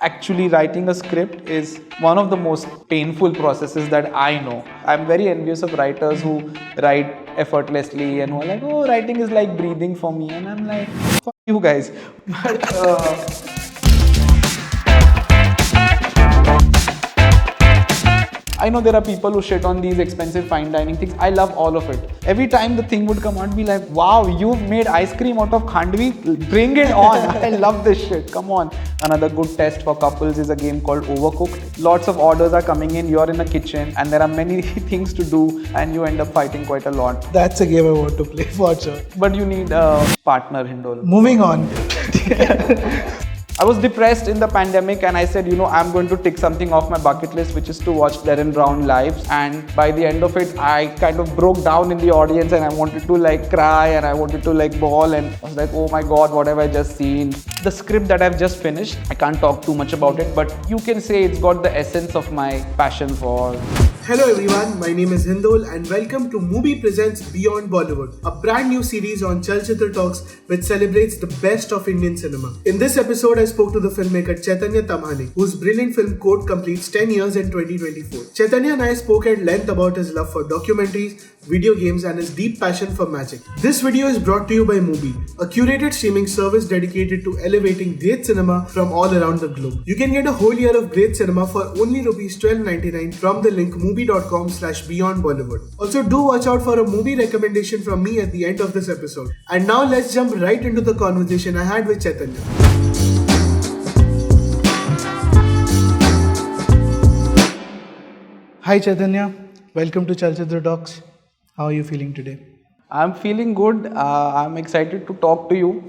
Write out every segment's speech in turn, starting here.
actually writing a script is one of the most painful processes that I know. I'm very envious of writers who write effortlessly and who are like, oh, writing is like breathing for me. And I'm like, fuck you guys. But I know there are people who shit on these expensive fine dining things. I love all of it. Every time the thing would come out, I'd be like, wow, you've made ice cream out of khandvi? Bring it on. I love this shit. Come on. Another good test for couples is a game called Overcooked. Lots of orders are coming in, you're in a kitchen and there are many things to do and you end up fighting quite a lot. That's a game I want to play for sure. But you need a partner, Hindol. Moving on. I was depressed in the pandemic and I said, I'm going to tick something off my bucket list, which is to watch Darren Brown live. And by the end of it, I kind of broke down in the audience and I wanted to cry and I wanted to bawl and I was like, oh my God, what have I just seen? The script that I've just finished, I can't talk too much about it, but you can say it's got the essence of my passion for. Hello everyone, my name is Hindol and welcome to MUBI presents Beyond Bollywood, a brand new series on Chalchitra Talks which celebrates the best of Indian cinema. In this episode, I spoke to the filmmaker Chaitanya Tamhane, whose brilliant film Court completes 10 years in 2024. Chaitanya and I spoke at length about his love for documentaries, video games and his deep passion for magic. This video is brought to you by MUBI, a curated streaming service dedicated to elevating great cinema from all around the globe. You can get a whole year of great cinema for only Rs $12.99 from the link mubi.com/Beyond Bollywood. Also, do watch out for a movie recommendation from me at the end of this episode. And now let's jump right into the conversation I had with Chaitanya. Hi Chaitanya, welcome to Chalchitra Talks. How are you feeling today? I'm feeling good. I'm excited to talk to you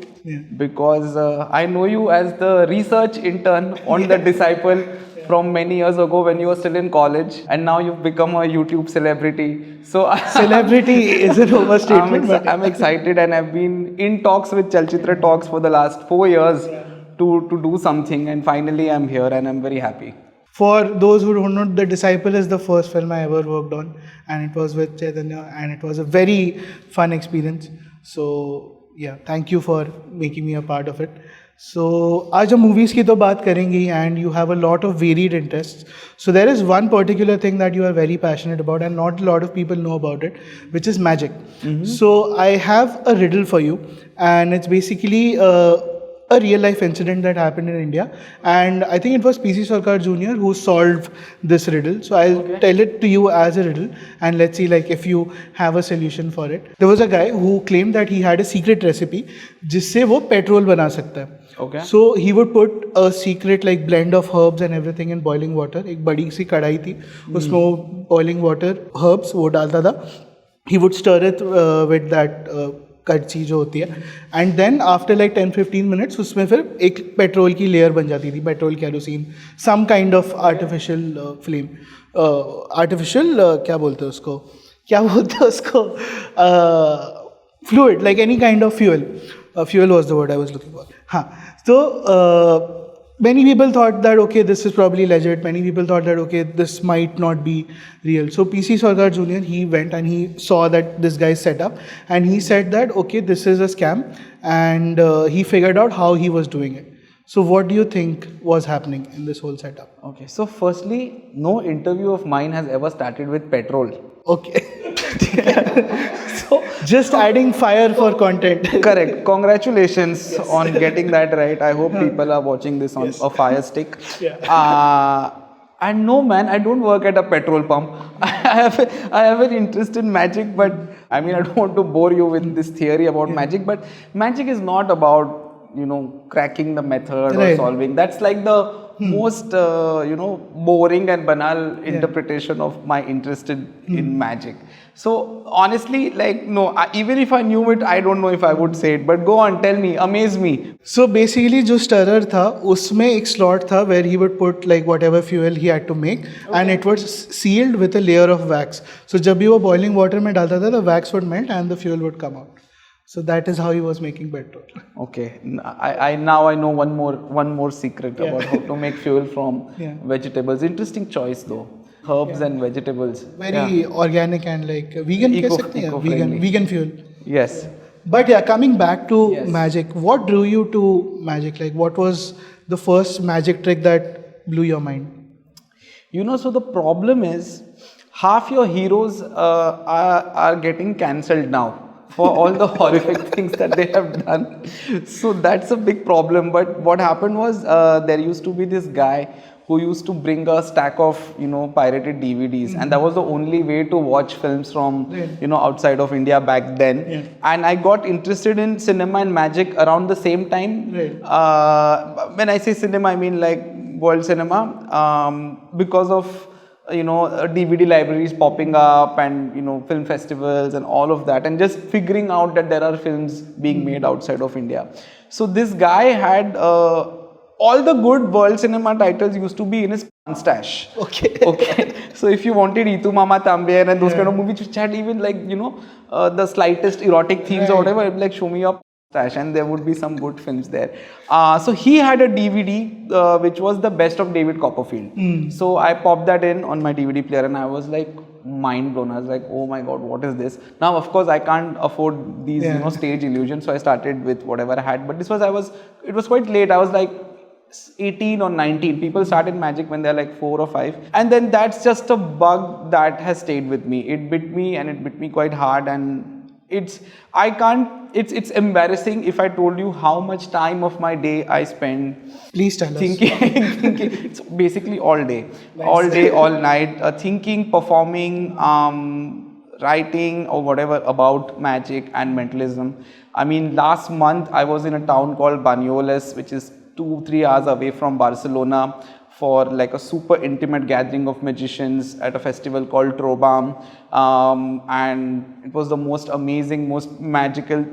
because I know you as the research intern on The Disciple from many years ago when you were still in college, and now you've become a YouTube celebrity. So celebrity is an overstatement. I'm excited and I've been in talks with Chalchitra Talks for the last 4 years to do something, and finally I'm here and I'm very happy. For those who don't know, The Disciple is the first film I ever worked on, and it was with Chaitanya, and it was a very fun experience. So yeah, thank you for making me a part of it. So आज हम movies की तो बात करेंगे, and you have a lot of varied interests. So there is one particular thing that you are very passionate about, and not a lot of people know about it, which is magic. Mm-hmm. So I have a riddle for you, and it's basically a real life incident that happened in India, and I think it was PC Sarkar Jr. who solved this riddle. So I'll tell it to you as a riddle, and let's see if you have a solution for it. There was a guy who claimed that he had a secret recipe जिससे वो petrol बना सकता है. Okay. So he would put a secret blend of herbs and everything in boiling water. एक बड़ी सी कढ़ाई थी, उसमें वो boiling water herbs वो डालता था. He would stir it with that कड़छी जो होती है, एंड देन आफ्टर 10-15 मिनट्स उसमें फिर एक पेट्रोल की लेयर बन जाती थी, petrol kerosene, some kind of artificial flame, artificial क्या बोलते हैं उसको fluid, any kind of fuel was the word I was looking for. हाँ, तो many people thought that okay, this is probably legit. Many people thought that okay, this might not be real. So PC Sarkar Jr., he went and he saw that this guy's set up, and he said that okay, this is a scam, and he figured out how he was doing it. So what do you think was happening in this whole setup? Okay, so firstly, no interview of mine has ever started with petrol. Okay. So just adding fire for content. Correct. Congratulations on getting that right. I hope people are watching this on a fire stick. And no man, I don't work at a petrol pump. I have an interest in magic, but I mean, I don't want to bore you with this theory about magic, but magic is not about, cracking the method or solving. That's the most, boring and banal interpretation of my interest in magic. So honestly, no, even if I knew it, I don't know if I would say it. But go on, tell me, amaze me. So basically, जो stirrer था, उसमें एक slot था where he would put whatever fuel he had to make, and it was sealed with a layer of wax. So जब भी वो boiling water में डालता था, the wax would melt and the fuel would come out. So that is how he was making petrol. Okay, I now I know one more secret about how to make fuel from vegetables. Interesting choice though. Herbs and vegetables. Very organic and vegan. कह सकते हैं, vegan fuel. Yes. But yeah, coming back to Yes. magic, what drew you to magic? Like, what was the first magic trick that blew your mind? So the problem is, half your heroes are getting cancelled now for all the horrific things that they have done. So that's a big problem. But what happened was, there used to be this guy who used to bring a stack of, pirated DVDs. And that was the only way to watch films from, outside of India back then. Yeah. And I got interested in cinema and magic around the same time. Right. When I say cinema, I mean like world cinema, because of DVD libraries popping up and film festivals and all of that, and just figuring out that there are films being made outside of India. So this guy had all the good world cinema titles used to be in his stash. Okay. So if you wanted Itu Mama Tambian and those kind of movies which had even like the slightest erotic themes or whatever, it'd be like, show me your stash, and there would be some good films there. So he had a DVD which was the best of David Copperfield. So I popped that in on my DVD player, and I was like mind blown. I was like, oh my god, what is this? Now of course I can't afford these stage illusions, so I started with whatever I had. But it was quite late. I was like 18 or 19. People started magic when they're like 4 or 5, and then that's just a bug that has stayed with me. It bit me, and it bit me quite hard, and it's embarrassing if I told you how much time of my day I spend. Please tell us. Thinking. It's basically all day, all night, thinking, performing, writing or whatever about magic and mentalism. I mean, last month I was in a town called Banyoles, which is 2-3 hours away from Barcelona, for like a super intimate gathering of magicians at a festival called Trobam, and it was the most amazing, most magical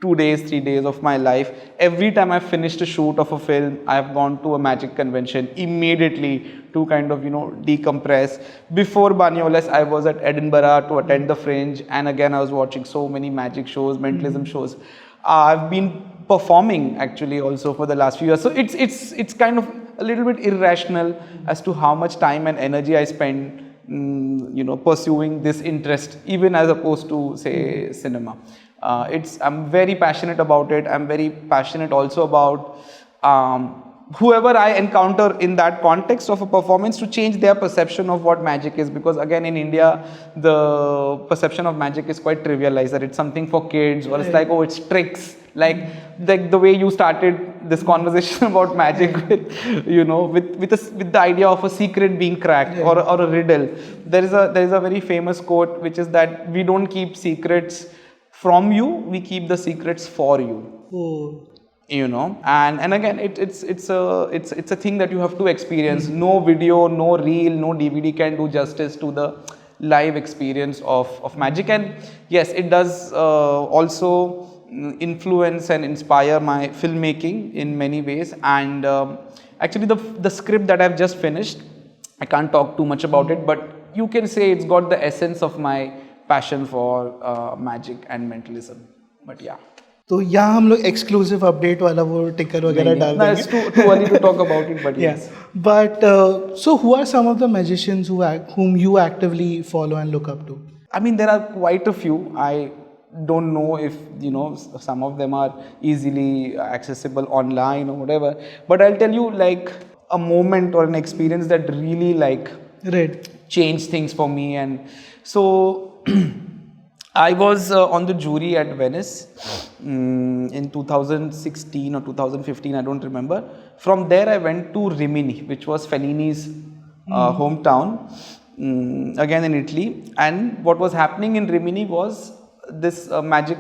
2 days, 3 days of my life. Every time I finished a shoot of a film, I have gone to a magic convention immediately to kind of decompress. Before Banyoles, I was at Edinburgh to attend the Fringe, and again I was watching so many magic shows, mentalism shows. I've been performing actually also for the last few years, so it's kind of a little bit irrational as to how much time and energy I spend pursuing this interest, even as opposed to say cinema. I'm very passionate about it. I'm very passionate also about whoever I encounter in that context of a performance, to change their perception of what magic is, because again in India the perception of magic is quite trivialized, that it's something for kids, or it's like, oh, it's tricks, like the way you started this conversation about magic with with the idea of a secret being cracked, or a riddle. There is a very famous quote which is that we don't keep secrets from you, we keep the secrets for you. And again it's a thing that you have to experience. No video, no reel, no DVD can do justice to the live experience of magic. And yes, it does also influence and inspire my filmmaking in many ways. And actually the script that I've just finished, I can't talk too much about it, but you can say it's got the essence of my passion for magic and mentalism. But yeah. तो यहाँ हम लोग exclusive update वाला वो ticker वगैरह डाल देंगे. It's too early to talk about it, but yes. But so who are some of the magicians whom you actively follow and look up to? I mean, there are quite a few. I don't know if some of them are easily accessible online or whatever, but I'll tell you like a moment or an experience that really like changed things for me. And so I was on the jury at Venice in 2016 or 2015, I don't remember. From there I went to Rimini, which was Fellini's hometown, again in Italy. And what was happening in Rimini was this magic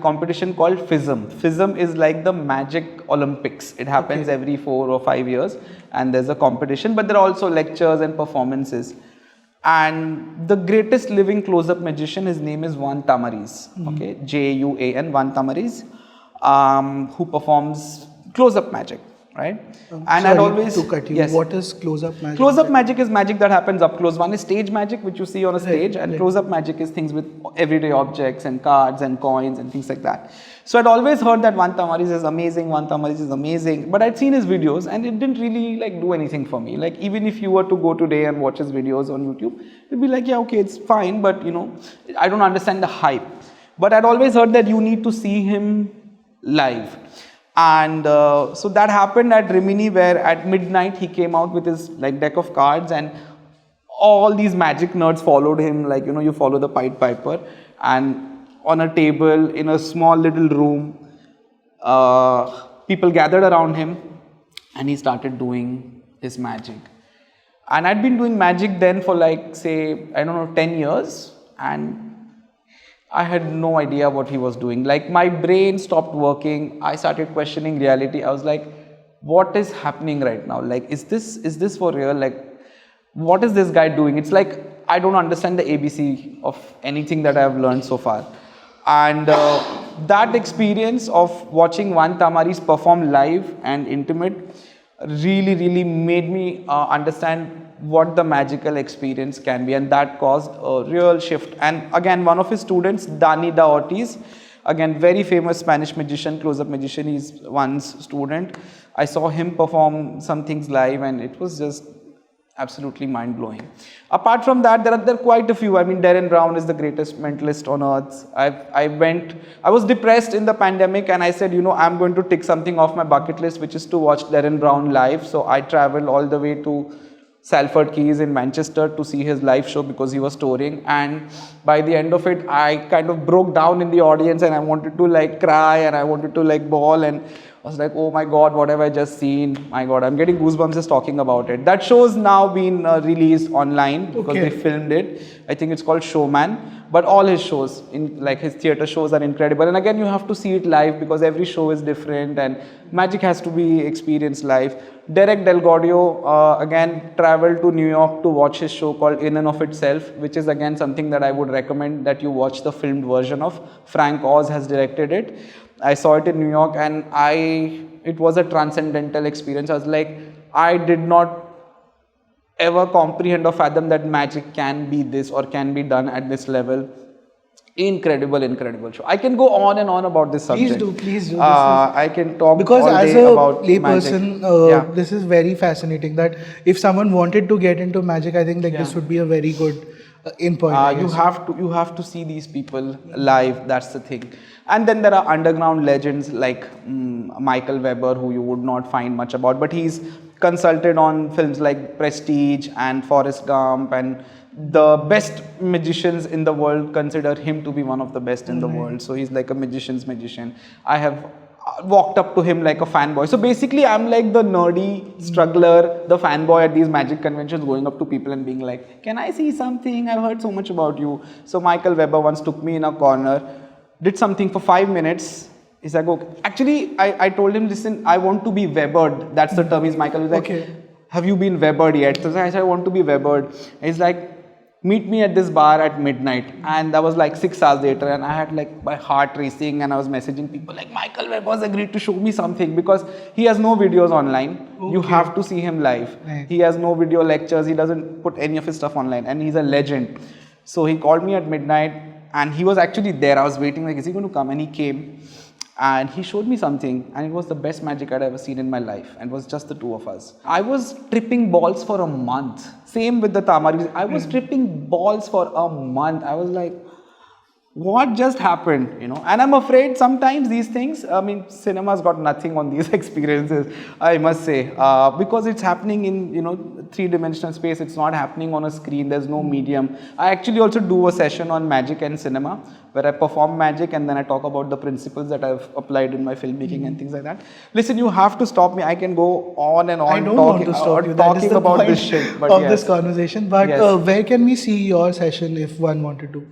competition called FISM. FISM is like the magic Olympics. It happens every 4 or 5 years, and there's a competition, but there are also lectures and performances. And the greatest living close-up magician, his name is Juan Tamariz, Juan, Juan Tamariz, who performs close-up magic, right? And I'd always to cut you. Yes. What is close-up magic? Close-up magic is magic that happens up close. One is stage magic, which you see on a stage, and close-up magic is things with everyday objects and cards and coins and things like that. So I'd always heard that Juan Tamariz is amazing, but I'd seen his videos and it didn't really like do anything for me. Like even if you were to go today and watch his videos on YouTube, it'd be like, yeah, okay, it's fine, but I don't understand the hype. But I'd always heard that you need to see him live. And so that happened at Rimini, where at midnight he came out with his like deck of cards, and all these magic nerds followed him, like, you know, you follow the Pied Piper. And on a table in a small little room, people gathered around him, and he started doing his magic. And I'd been doing magic then for like, say, I don't know, 10 years. And I had no idea what he was doing. Like, my brain stopped working. I started questioning reality. I was like, what is happening right now? Like, is this for real? Like, what is this guy doing? It's like, I don't understand the ABC of anything that I have learned so far. And that experience of watching Van Tamaris perform live and intimate really, really made me understand what the magical experience can be, and that caused a real shift. And again, one of his students, Dani Da Ortiz, again, very famous Spanish magician, close-up magician, he's one's student. I saw him perform some things live, and it was just absolutely mind-blowing. Apart from that, there are quite a few. I mean, Darren Brown is the greatest mentalist on earth. I was depressed in the pandemic, and I said, you know, I'm going to tick something off my bucket list, which is to watch Darren Brown live. So I traveled all the way to Salford Keys in Manchester to see his live show because he was touring. And by the end of it, I kind of broke down in the audience, and I wanted to like cry, and I wanted to like bawl, and I was like, oh my God, what have I just seen? My God, I'm getting goosebumps just talking about it. That show's now been released online because they filmed it. I think it's called Showman. But all his shows, like his theatre shows, are incredible. And again, you have to see it live because every show is different, and magic has to be experienced live. Derek Delgaudio, again, traveled to New York to watch his show called In and of Itself, which is again something that I would recommend that you watch the filmed version of. Frank Oz has directed it. I saw it in New York, and it was a transcendental experience. I was like, I did not ever comprehend or fathom that magic can be this or can be done at this level. Incredible, incredible show. I can go on and on about this subject. Please do. I can talk because all as day a about layperson, this is very fascinating. That if someone wanted to get into magic, I think like this would be a very good in point. You have to see these people live. That's the thing. And then there are underground legends like Michael Weber, who you would not find much about, but he's consulted on films like Prestige and Forrest Gump, and the best magicians in the world consider him to be one of the best in the world. So he's like a magician's magician. I have walked up to him like a fanboy. So basically, I'm like the nerdy struggler, the fanboy at these magic conventions, going up to people and being like, can I see something? I've heard so much about you. So Michael Weber once took me in a corner, did something for 5 minutes. He's like, okay. Actually, I told him, listen, I want to be Webered. That's the term. Michael was like, have you been Webered yet? So I said, I want to be Webered. He's like, meet me at this bar at midnight. And that was like 6 hours later, and I had like my heart racing, and I was messaging people like, Michael Weber's agreed to show me something, because he has no videos online. You have to see him live. He has no video lectures. He doesn't put any of his stuff online, and he's a legend. So he called me at midnight, and he was actually there. I was waiting like, is he going to come? And he came, and he showed me something, and it was the best magic I'd ever seen in my life, and it was just the two of us. I was tripping balls for a month. Same with the Tamaris. I was tripping balls for a month. I was like, what just happened, you know? And I'm afraid sometimes these things, I mean, cinema's got nothing on these experiences, I must say, because it's happening in, you know, three-dimensional space. It's not happening on a screen. There's no medium. I actually also do a session on magic and cinema, where I perform magic and then I talk about the principles that I've applied in my filmmaking and things like that. Listen, you have to stop me. I can go on and on I don't want to stop you. That is the about point this shit. But of this conversation. But where can we see your session if one wanted to?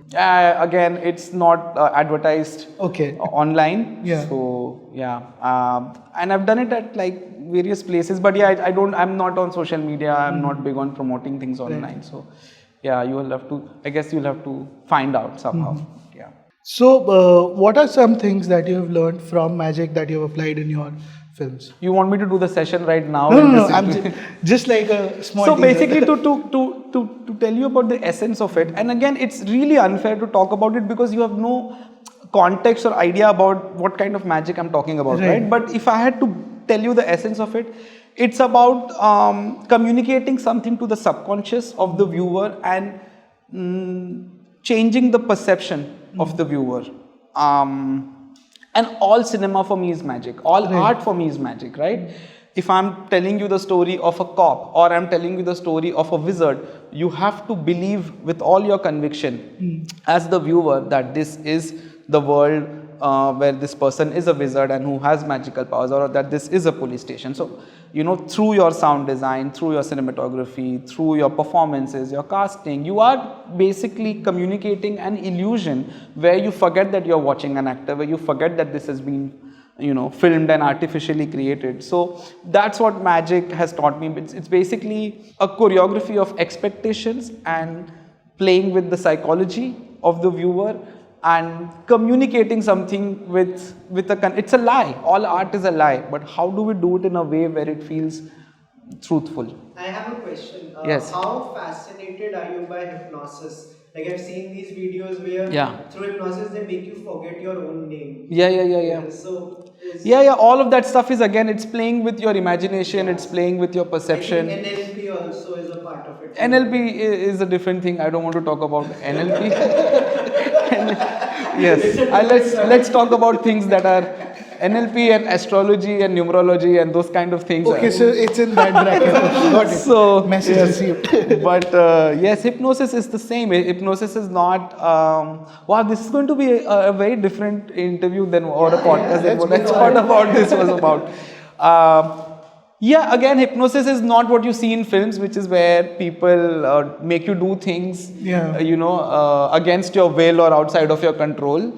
Again, it's not advertised online. So and I've done it at like various places. But I'm not on social media. I'm not big on promoting things online. So you will have to. I guess you'll have to find out somehow. So, what are some things that you have learned from magic that you have applied in your films? You want me to do the session right now? No. I'm just like a small. So basically, to tell you about the essence of it, and again, it's really unfair to talk about it because you have no context or idea about what kind of magic I'm talking about, right? But if I had to tell you the essence of it, it's about communicating something to the subconscious of the viewer and changing the perception of the viewer. And all cinema for me is magic. All art for me is magic, right? If I'm telling you the story of a cop or I'm telling you the story of a wizard, you have to believe with all your conviction as the viewer that this is the world where this person is a wizard and who has magical powers, or that this is a police station. So, through your sound design, through your cinematography, through your performances, your casting, you are basically communicating an illusion where you forget that you're watching an actor, where you forget that this has been filmed and artificially created. So that's what magic has taught me. It's basically a choreography of expectations and playing with the psychology of the viewer and communicating something with it's a lie. All art is a lie, but how do we do it in a way where it feels truthful? I have a question. Yes. How fascinated are you by hypnosis? Like, I've seen these videos where through hypnosis they make you forget your own name. Yeah. So all of that stuff is, again, it's playing with your imagination, it's playing with your perception. I think NLP also is a part of it. NLP is a different thing. I don't want to talk about NLP. Yes, let's talk about things that are NLP and astrology and numerology and those kind of things. Okay, so it's in that bracket. Got it. So, message received. But yes, hypnosis is the same. Hypnosis is not. Wow, this is going to be a very different interview than or a podcast than what I thought about this was about. Again, hypnosis is not what you see in films, which is where people make you do things, against your will or outside of your control.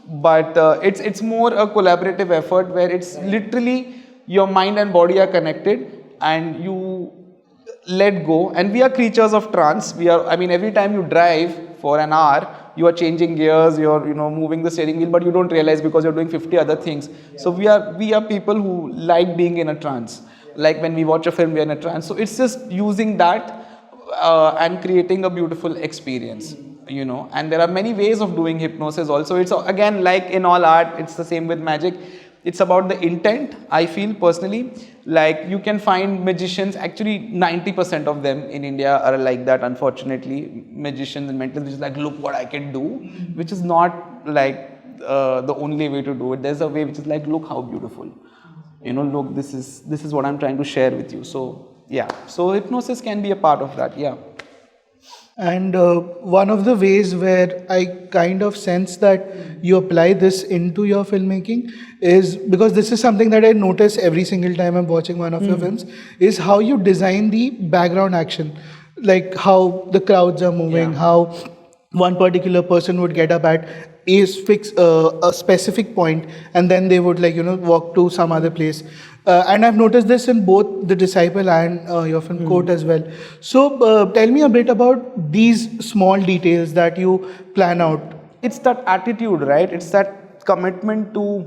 But it's more a collaborative effort where it's literally your mind and body are connected and you let go. And we are creatures of trance. Every time you drive for an hour, you are changing gears, you're moving the steering wheel, but you don't realize because you're doing 50 other things. So we are people who like being in a trance. Like when we watch a film, we are in a trance. So it's just using that and creating a beautiful experience. And there are many ways of doing hypnosis also. It's again, like in all art, it's the same with magic. It's about the intent, I feel personally. Like you can find magicians, actually 90% of them in India are like that, unfortunately. Magicians and mentors, which is like, look what I can do, which is not like the only way to do it. There's a way which is like, look how beautiful. Look, this is what I'm trying to share with you. So so hypnosis can be a part of that. And one of the ways where I kind of sense that you apply this into your filmmaking is, because this is something that I notice every single time I'm watching one of your films, is how you design the background action. Like how the crowds are moving, how one particular person would get up at a specific point and then they would walk to some other place. And I've noticed this in both The Disciple and your film Court as well. So tell me a bit about these small details that you plan out. It's that attitude, right? It's that commitment to,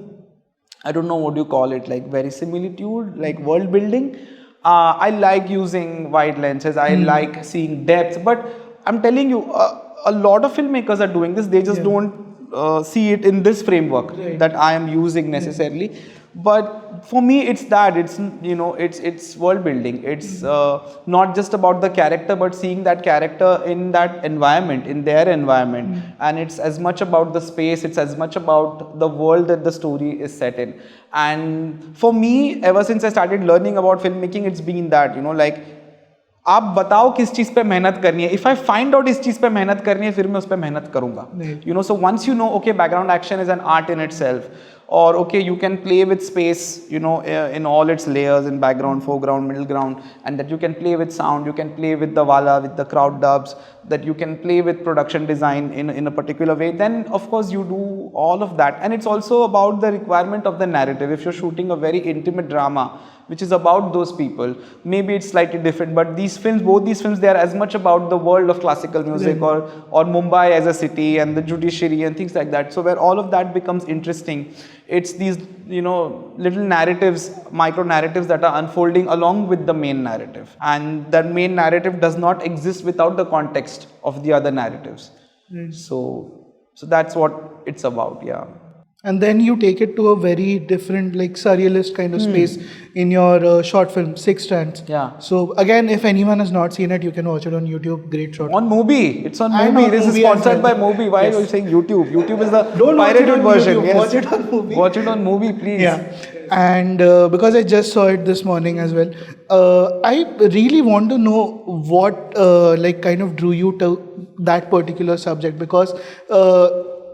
I don't know what you call it, like verisimilitude, like world building. I like using wide lenses. I like seeing depth. But I'm telling you, a lot of filmmakers are doing this. They just don't see it in this framework that I am using necessarily. But for me, it's that. It's world building. It's not just about the character, but seeing that character in that environment, in their environment. And it's as much about the space. It's as much about the world that the story is set in. And for me, ever since I started learning about filmmaking, it's been that, like, आप बताओ किस चीज़ पे मेहनत करनी है. If I find out इस चीज़ पे मेहनत करनी है, फिर मैं उस पे मेहनत करूँगा. So once you know, okay, background action is an art in itself. Or okay, you can play with space, in all its layers, in background, foreground, middle ground, and that you can play with sound, you can play with the wala, with the crowd dubs, that you can play with production design in a particular way, then of course you do all of that. And it's also about the requirement of the narrative. If you're shooting a very intimate drama, which is about those people, maybe it's slightly different, but both these films, they are as much about the world of classical music or Mumbai as a city and the judiciary and things like that. So where all of that becomes interesting, it's these, little narratives, micro narratives that are unfolding along with the main narrative. And that main narrative does not exist without the context of the other narratives. So that's what it's about, and then you take it to a very different, like surrealist kind of space in your short film, Six Strands. Yeah. So again, if anyone has not seen it, you can watch it on YouTube. Great short. On MUBI. It's on And MUBI. on This is MUBI as sponsored by well. MUBI. Why Yes. are you saying YouTube? YouTube is the Don't watch it pirated on version. YouTube. Yes. Watch it on MUBI. Watch it on MUBI, please. Yeah, and because I just saw it this morning as well, I really want to know what like kind of drew you to that particular subject, because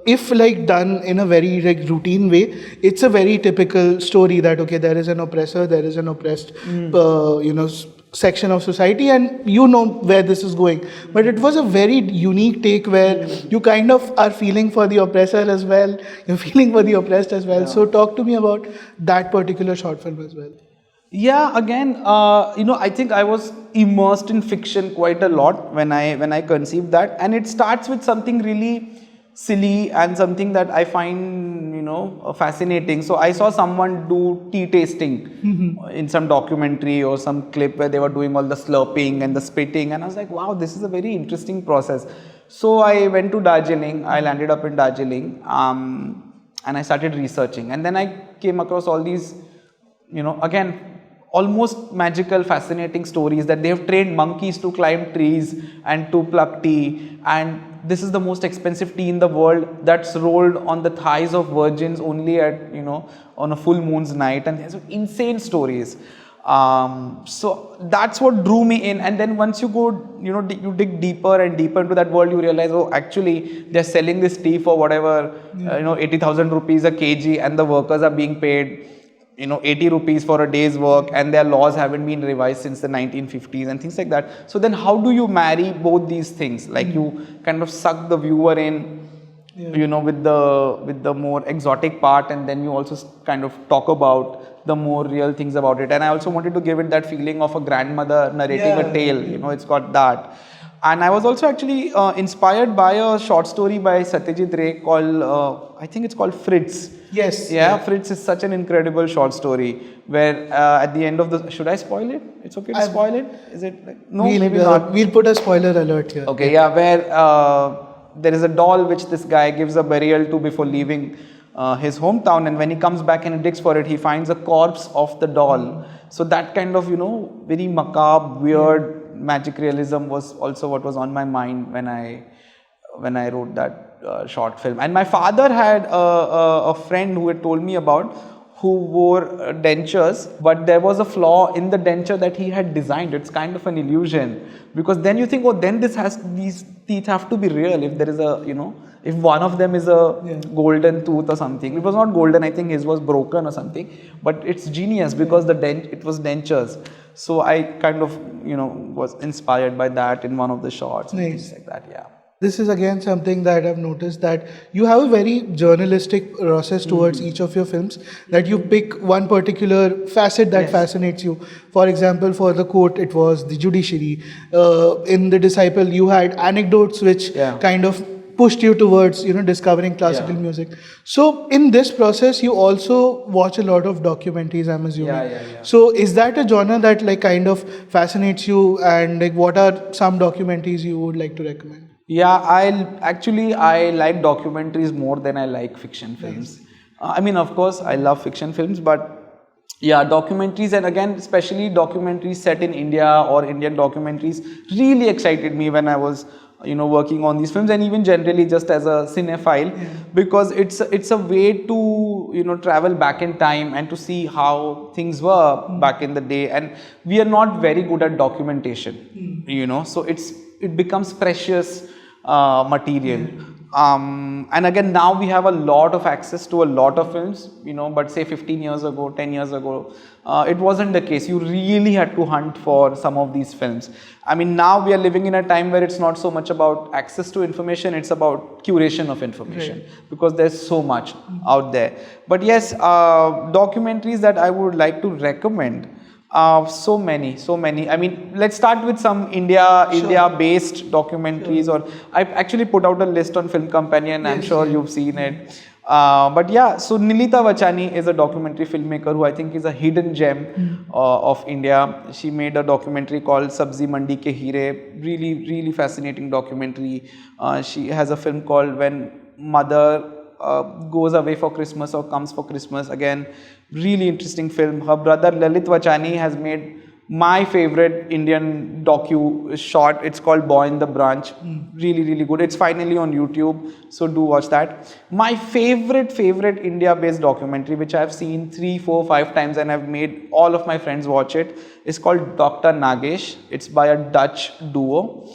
if like done in a very like routine way, it's a very typical story that okay, there is an oppressor, there is an oppressed section of society, and you know where this is going. But it was a very unique take where you kind of are feeling for the oppressor as well, you're feeling for the oppressed as well. So talk to me about that particular short film as well. Yeah, again, I think I was immersed in fiction quite a lot when I conceived that, and it starts with something really silly and something that I find fascinating. So I saw someone do tea tasting in some documentary or some clip where they were doing all the slurping and the spitting, and I was like, wow, this is a very interesting process. So I went to Darjeeling. I landed up in Darjeeling, and I started researching, and then I came across all these again, almost magical, fascinating stories that they have trained monkeys to climb trees and to pluck tea, and this is the most expensive tea in the world that's rolled on the thighs of virgins only at on a full moon's night, and there's insane stories. So that's what drew me in, and then once you go you dig deeper and deeper into that world, you realize, oh, actually they're selling this tea for whatever 80,000 rupees a kg, and the workers are being paid 80 rupees for a day's work, and their laws haven't been revised since the 1950s and things like that. So then how do you marry both these things? Like you kind of suck the viewer in, with the more exotic part, and then you also kind of talk about the more real things about it. And I also wanted to give it that feeling of a grandmother narrating a tale, it's got that. And I was also actually inspired by a short story by Satyajit Ray called, I think it's called Fritz. Yes. Yeah, Fritz is such an incredible short story where at the end of the... Should I spoil it? It's okay to spoil it? Is it like... No, maybe not. We'll put a spoiler alert here. Okay, yeah, where there is a doll which this guy gives a burial to before leaving his hometown, and when he comes back and he digs for it, he finds a corpse of the doll. So that kind of, very macabre, weird magic realism was also what was on my mind when I wrote that short film. And my father had a friend who had told me about, who wore dentures, but there was a flaw in the denture that he had designed. It's kind of an illusion, because then you think, oh, then these teeth have to be real if there is a, if one of them is a golden tooth or something. It was not golden, I think his was broken or something, but it's genius because it was dentures. So I kind of, was inspired by that in one of the shots. Nice. And things like that, yeah. This is again something that I've noticed, that you have a very journalistic process towards each of your films, that you pick one particular facet that fascinates you. For example, for The Court, it was the judiciary. In The Disciple, you had anecdotes which kind of pushed you towards, discovering classical music. So in this process, you also watch a lot of documentaries, I'm assuming. So is that a genre that like kind of fascinates you, and like what are some documentaries you would like to recommend? Yeah, I like documentaries more than I like fiction films. I mean, of course, I love fiction films, but yeah, documentaries, and again, especially documentaries set in India or Indian documentaries, really excited me when I was, working on these films, and even generally just as a cinephile, because it's a way to, travel back in time and to see how things were back in the day. And we are not very good at documentation, so it becomes precious material. And again, now we have a lot of access to a lot of films, but say 15 years ago, 10 years ago, it wasn't the case. You really had to hunt for some of these films. I mean, now we are living in a time where it's not so much about access to information, it's about curation of information, because there's so much out there. But yes, documentaries that I would like to recommend, so many. I mean, let's start with some India-based documentaries. Or I actually put out a list on Film Companion. I'm sure you've seen it. But yeah, so Nilita Vachani is a documentary filmmaker who I think is a hidden gem of India. She made a documentary called Sabzi Mandi Ke Heere. Really, really fascinating documentary. She has a film called When Mother goes away for Christmas or comes for Christmas. Again, really interesting film. Her brother Lalit Vachani has made my favorite Indian docu short. It's called Boy in the Branch. Really, really good. It's finally on YouTube, so do watch that. My favorite India-based documentary, which I've seen 3, 4, 5 times and I've made all of my friends watch it, is called Dr. Nagesh. It's by a Dutch duo.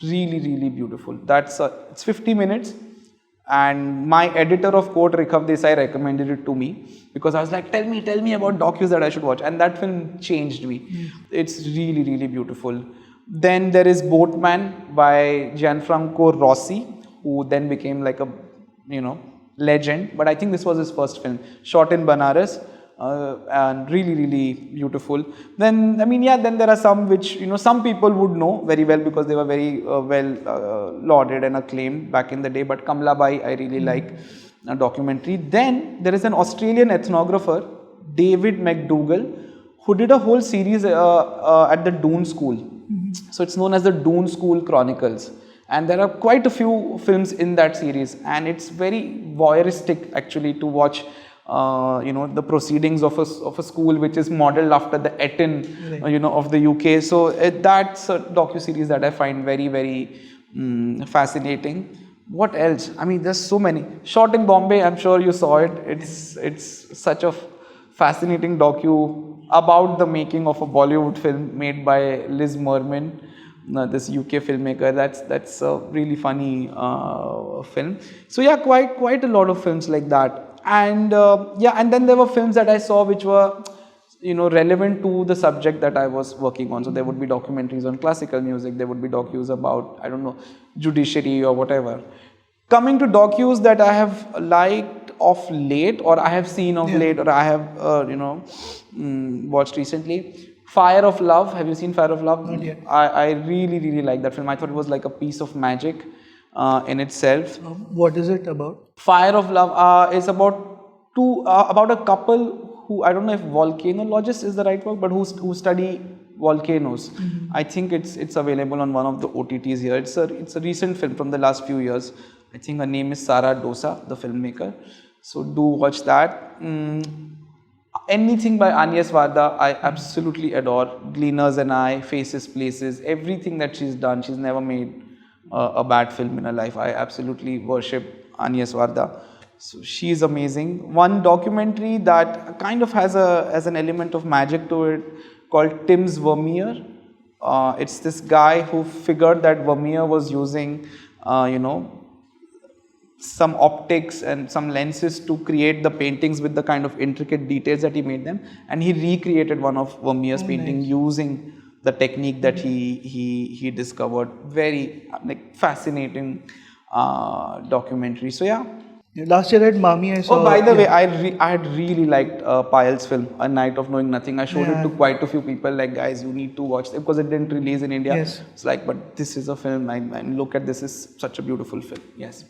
Really, really beautiful. It's 50 minutes. And my editor of Court, Rikhav Desai, recommended it to me because I was like, tell me about docus that I should watch. And that film changed me. It's really, really beautiful. Then there is Boatman by Gianfranco Rossi, who then became like a, legend. But I think this was his first film, shot in Banaras. And really, really beautiful. Then, then there are some which, some people would know very well because they were very lauded and acclaimed back in the day. But Kamla Bai, I really like a documentary. Then there is an Australian ethnographer, David McDougall, who did a whole series at the Doon School. So it's known as the Doon School Chronicles. And there are quite a few films in that series. And it's very voyeuristic actually to watch the proceedings of a school which is modeled after the Eton, of the UK. So that's a docu-series that I find very, very fascinating. What else? There's so many. Shot in Bombay, I'm sure you saw it. It's such a fascinating docu about the making of a Bollywood film made by Liz Merman, this UK filmmaker. That's a really funny film. So yeah, quite a lot of films like that. And and then there were films that I saw which were, relevant to the subject that I was working on. So there would be documentaries on classical music, there would be docus about, judiciary or whatever. Coming to docus that I have liked of late, or I have seen of late, or I have, watched recently. Fire of Love. Have you seen Fire of Love? Not yet. I really, really like that film. I thought it was like a piece of magic in itself. What is it about? Fire of Love is about a couple who, I don't know if volcanologist is the right word, but who study volcanoes. I think it's available on one of the OTTs here. It's a recent film from the last few years. I think her name is Sara Dosa, the filmmaker. So do watch that. Anything by Agnes Varda, I absolutely adore. Gleaners and I, Faces, Places, everything that she's done. She's never made a bad film in her life. I absolutely worship Agnes Varda. So she's amazing. One documentary that kind of has an element of magic to it called Tim's Vermeer. It's this guy who figured that Vermeer was using, some optics and some lenses to create the paintings with the kind of intricate details that he made them. And he recreated one of Vermeer's painting using the technique that he discovered. Very fascinating documentary. So yeah. Last year at Mami I saw... Oh, by the way, I had really liked Payal's film, A Night of Knowing Nothing. I showed it to quite a few people, like, guys, you need to watch it because it didn't release in India. Yes. It's like, but this is a film, and look at this, is such a beautiful film. Yes.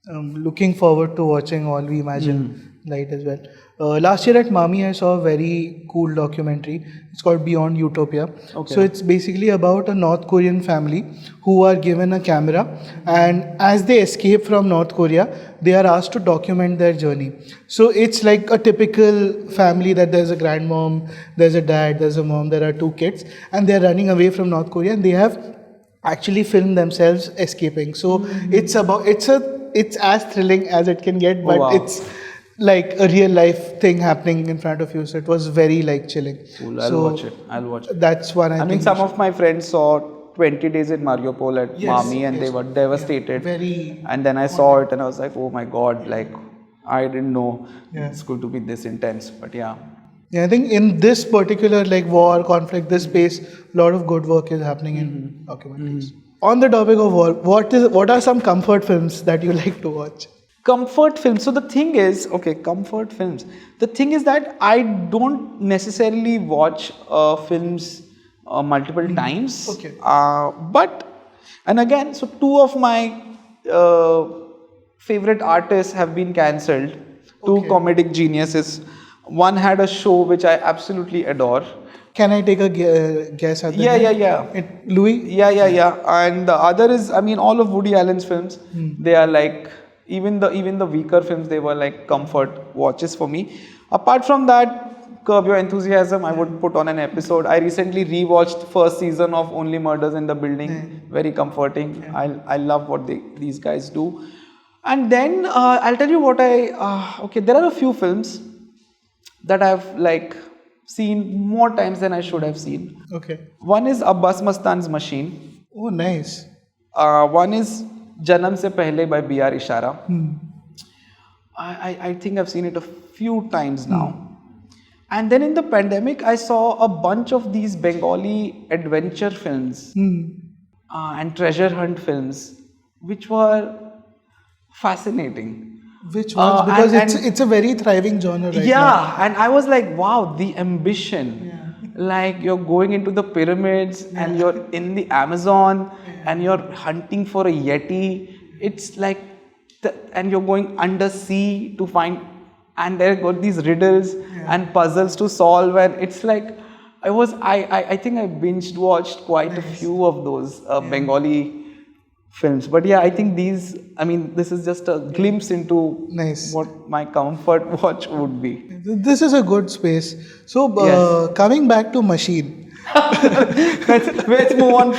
Looking forward to watching All We Imagine Light as well. Last year at Mami I saw a very cool documentary. It's called Beyond Utopia. Okay. So it's basically about a North Korean family who are given a camera, and as they escape from North Korea, they are asked to document their journey. So it's like a typical family that there's a grandmom, there's a dad, there's a mom, there are 2 kids, and they're running away from North Korea, and they have actually filmed themselves escaping. So it's as thrilling as it can get, but it's like a real life thing happening in front of you. So it was very chilling. Cool. I'll watch it. That's one I think. Some of my friends saw 20 Days in Mariupol at Mami, and they were devastated. And then I saw it and I was like, oh my God, I didn't know it's going to be this intense. But yeah, I think in this particular war, conflict, this space, a lot of good work is happening in documentaries. On the topic of war, what are some comfort films that you like to watch? Comfort films. So the thing is, comfort films. The thing is that I don't necessarily watch films multiple times. Okay. And again, so 2 of my favorite artists have been cancelled. 2 comedic geniuses. One had a show which I absolutely adore. Can I take a guess at that? Yeah. Louis? Yeah. And the other is, all of Woody Allen's films, they are even the weaker films, they were like comfort watches for me. Apart from that, Curb Your Enthusiasm, I would put on an episode. I recently rewatched first season of Only Murders in the Building. Very comforting. I love what these guys do. And then I'll tell you what okay, there are a few films that I've like seen more times than I should have seen. Okay. One is Abbas Mastan's Machine. Oh, nice. One is Janam Se Pehle by B.R. Ishara. I think I've seen it a few times now. And then in the pandemic, I saw a bunch of these Bengali adventure films and treasure hunt films, which were fascinating. Which ones? Because it's a very thriving genre right now. And I was like, wow, the ambition. Like you're going into the pyramids and you're in the Amazon and you're hunting for a yeti. It's like, and you're going undersea to find, and there got these riddles and puzzles to solve, and it's like, I think I binge watched quite a few of those Bengali films. But yeah, I think this is just a glimpse into what my comfort watch would be. This is a good space. So coming back to Machine. let's move on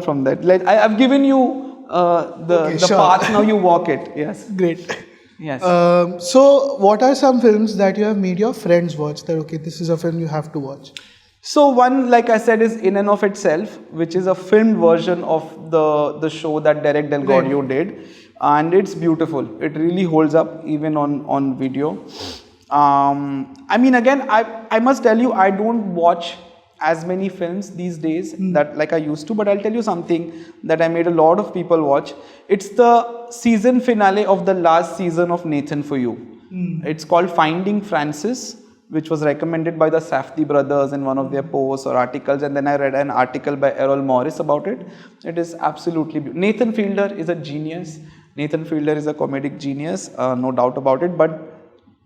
from that. I've given you the path, now you walk it. Yes. Great. Yes. So what are some films that you have made your friends watch that, okay, this is a film you have to watch? So one, like I said, is In and of Itself, which is a filmed version of the show that Derek Del Gaudio did. And it's beautiful. It really holds up even on video. Again, I must tell you, I don't watch as many films these days that like I used to, but I'll tell you something that I made a lot of people watch. It's the season finale of the last season of Nathan For You. It's called Finding Francis, which was recommended by the Safdie brothers in one of their posts or articles, and then I read an article by Errol Morris about it. It is absolutely beautiful. Nathan Fielder is a genius. Nathan Fielder is a comedic genius, no doubt about it, but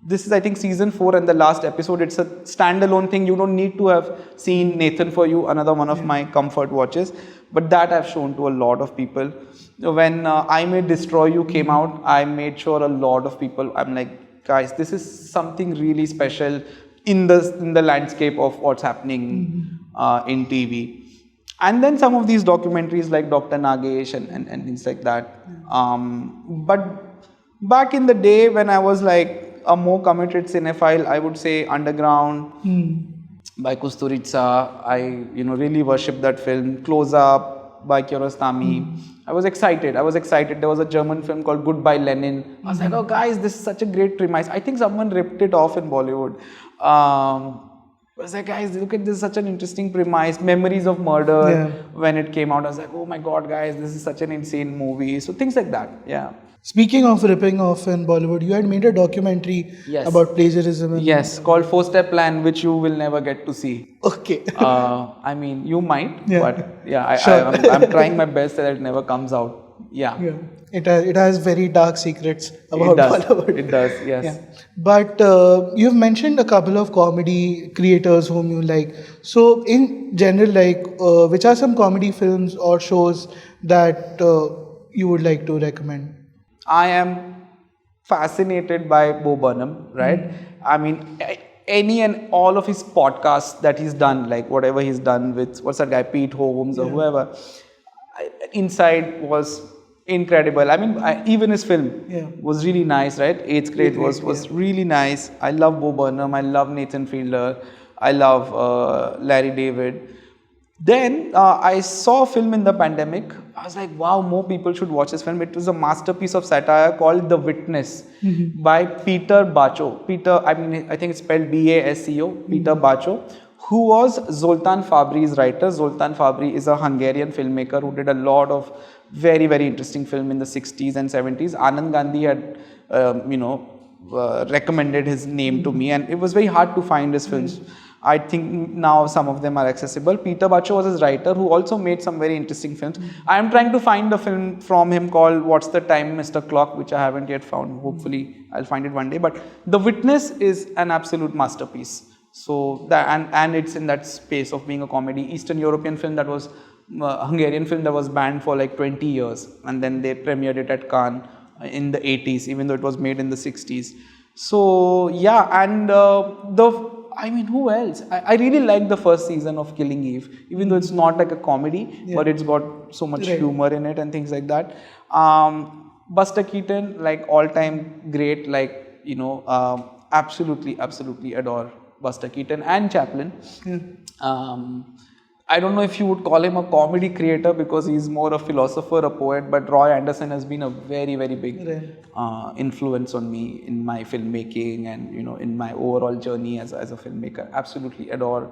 this is, I think, season 4 and the last episode. It's a standalone thing. You don't need to have seen Nathan For You, another one of my comfort watches. But that I've shown to a lot of people. When I May Destroy You came out, I made sure a lot of people, I'm like, guys, this is something really special in the landscape of what's happening in TV. And then some of these documentaries like Dr. Nagesh and things like that. But back in the day when I was like a more committed cinephile, I would say Underground by Kusturica. I really worshipped that film. Close Up by Kiarostami. I was excited. There was a German film called Goodbye Lenin. I was like, oh guys, this is such a great premise. I think someone ripped it off in Bollywood. I was like, guys, look at this, such an interesting premise. Memories of Murder, when it came out, I was like, oh my god, guys, this is such an insane movie. So things like that, Speaking of ripping off in Bollywood, you had made a documentary about plagiarism. Yes, called 4-Step Plan, which you will never get to see. Okay. You might, but I'm trying my best that it never comes out. It has very dark secrets about Bollywood. It does, yes. Yeah. But you've mentioned a couple of comedy creators whom you like. So in general, like, which are some comedy films or shows that you would like to recommend? I am fascinated by Bo Burnham, right? Any and all of his podcasts that he's done, like whatever he's done with, what's that guy, Pete Holmes or whoever, Inside was incredible. Even his film was really nice, right? 8th grade was really nice. I love Bo Burnham. I love Nathan Fielder. I love Larry David. Then I saw a film in the pandemic. I was like, wow, more people should watch this film. It was a masterpiece of satire called The Witness by Peter Bacho. I think it's spelled B-A-S-C-O, Peter Bacho, who was Zoltan Fabri's writer. Zoltan Fabri is a Hungarian filmmaker who did a lot of very, very interesting film in the 60s and 70s. Anand Gandhi had, recommended his name to me, and it was very hard to find his films. I think now some of them are accessible. Peter Bacho was his writer who also made some very interesting films. I am trying to find a film from him called What's the Time, Mr. Clock, which I haven't yet found. Hopefully I'll find it one day. But The Witness is an absolute masterpiece. So that and it's in that space of being a comedy. Eastern European film that was Hungarian film that was banned for like 20 years, and then they premiered it at Cannes. in the 80s, even though it was made in the 60s. So yeah, and who else? I really liked the first season of Killing Eve, even though it's not like a comedy, but it's got so much humor in it and things like that. Buster Keaton, like all-time great, like, you know, absolutely adore Buster Keaton and Chaplin. I don't know if you would call him a comedy creator because he's more a philosopher, a poet, but Roy Anderson has been a very, very big influence on me in my filmmaking and, you know, in my overall journey as a filmmaker. Absolutely adore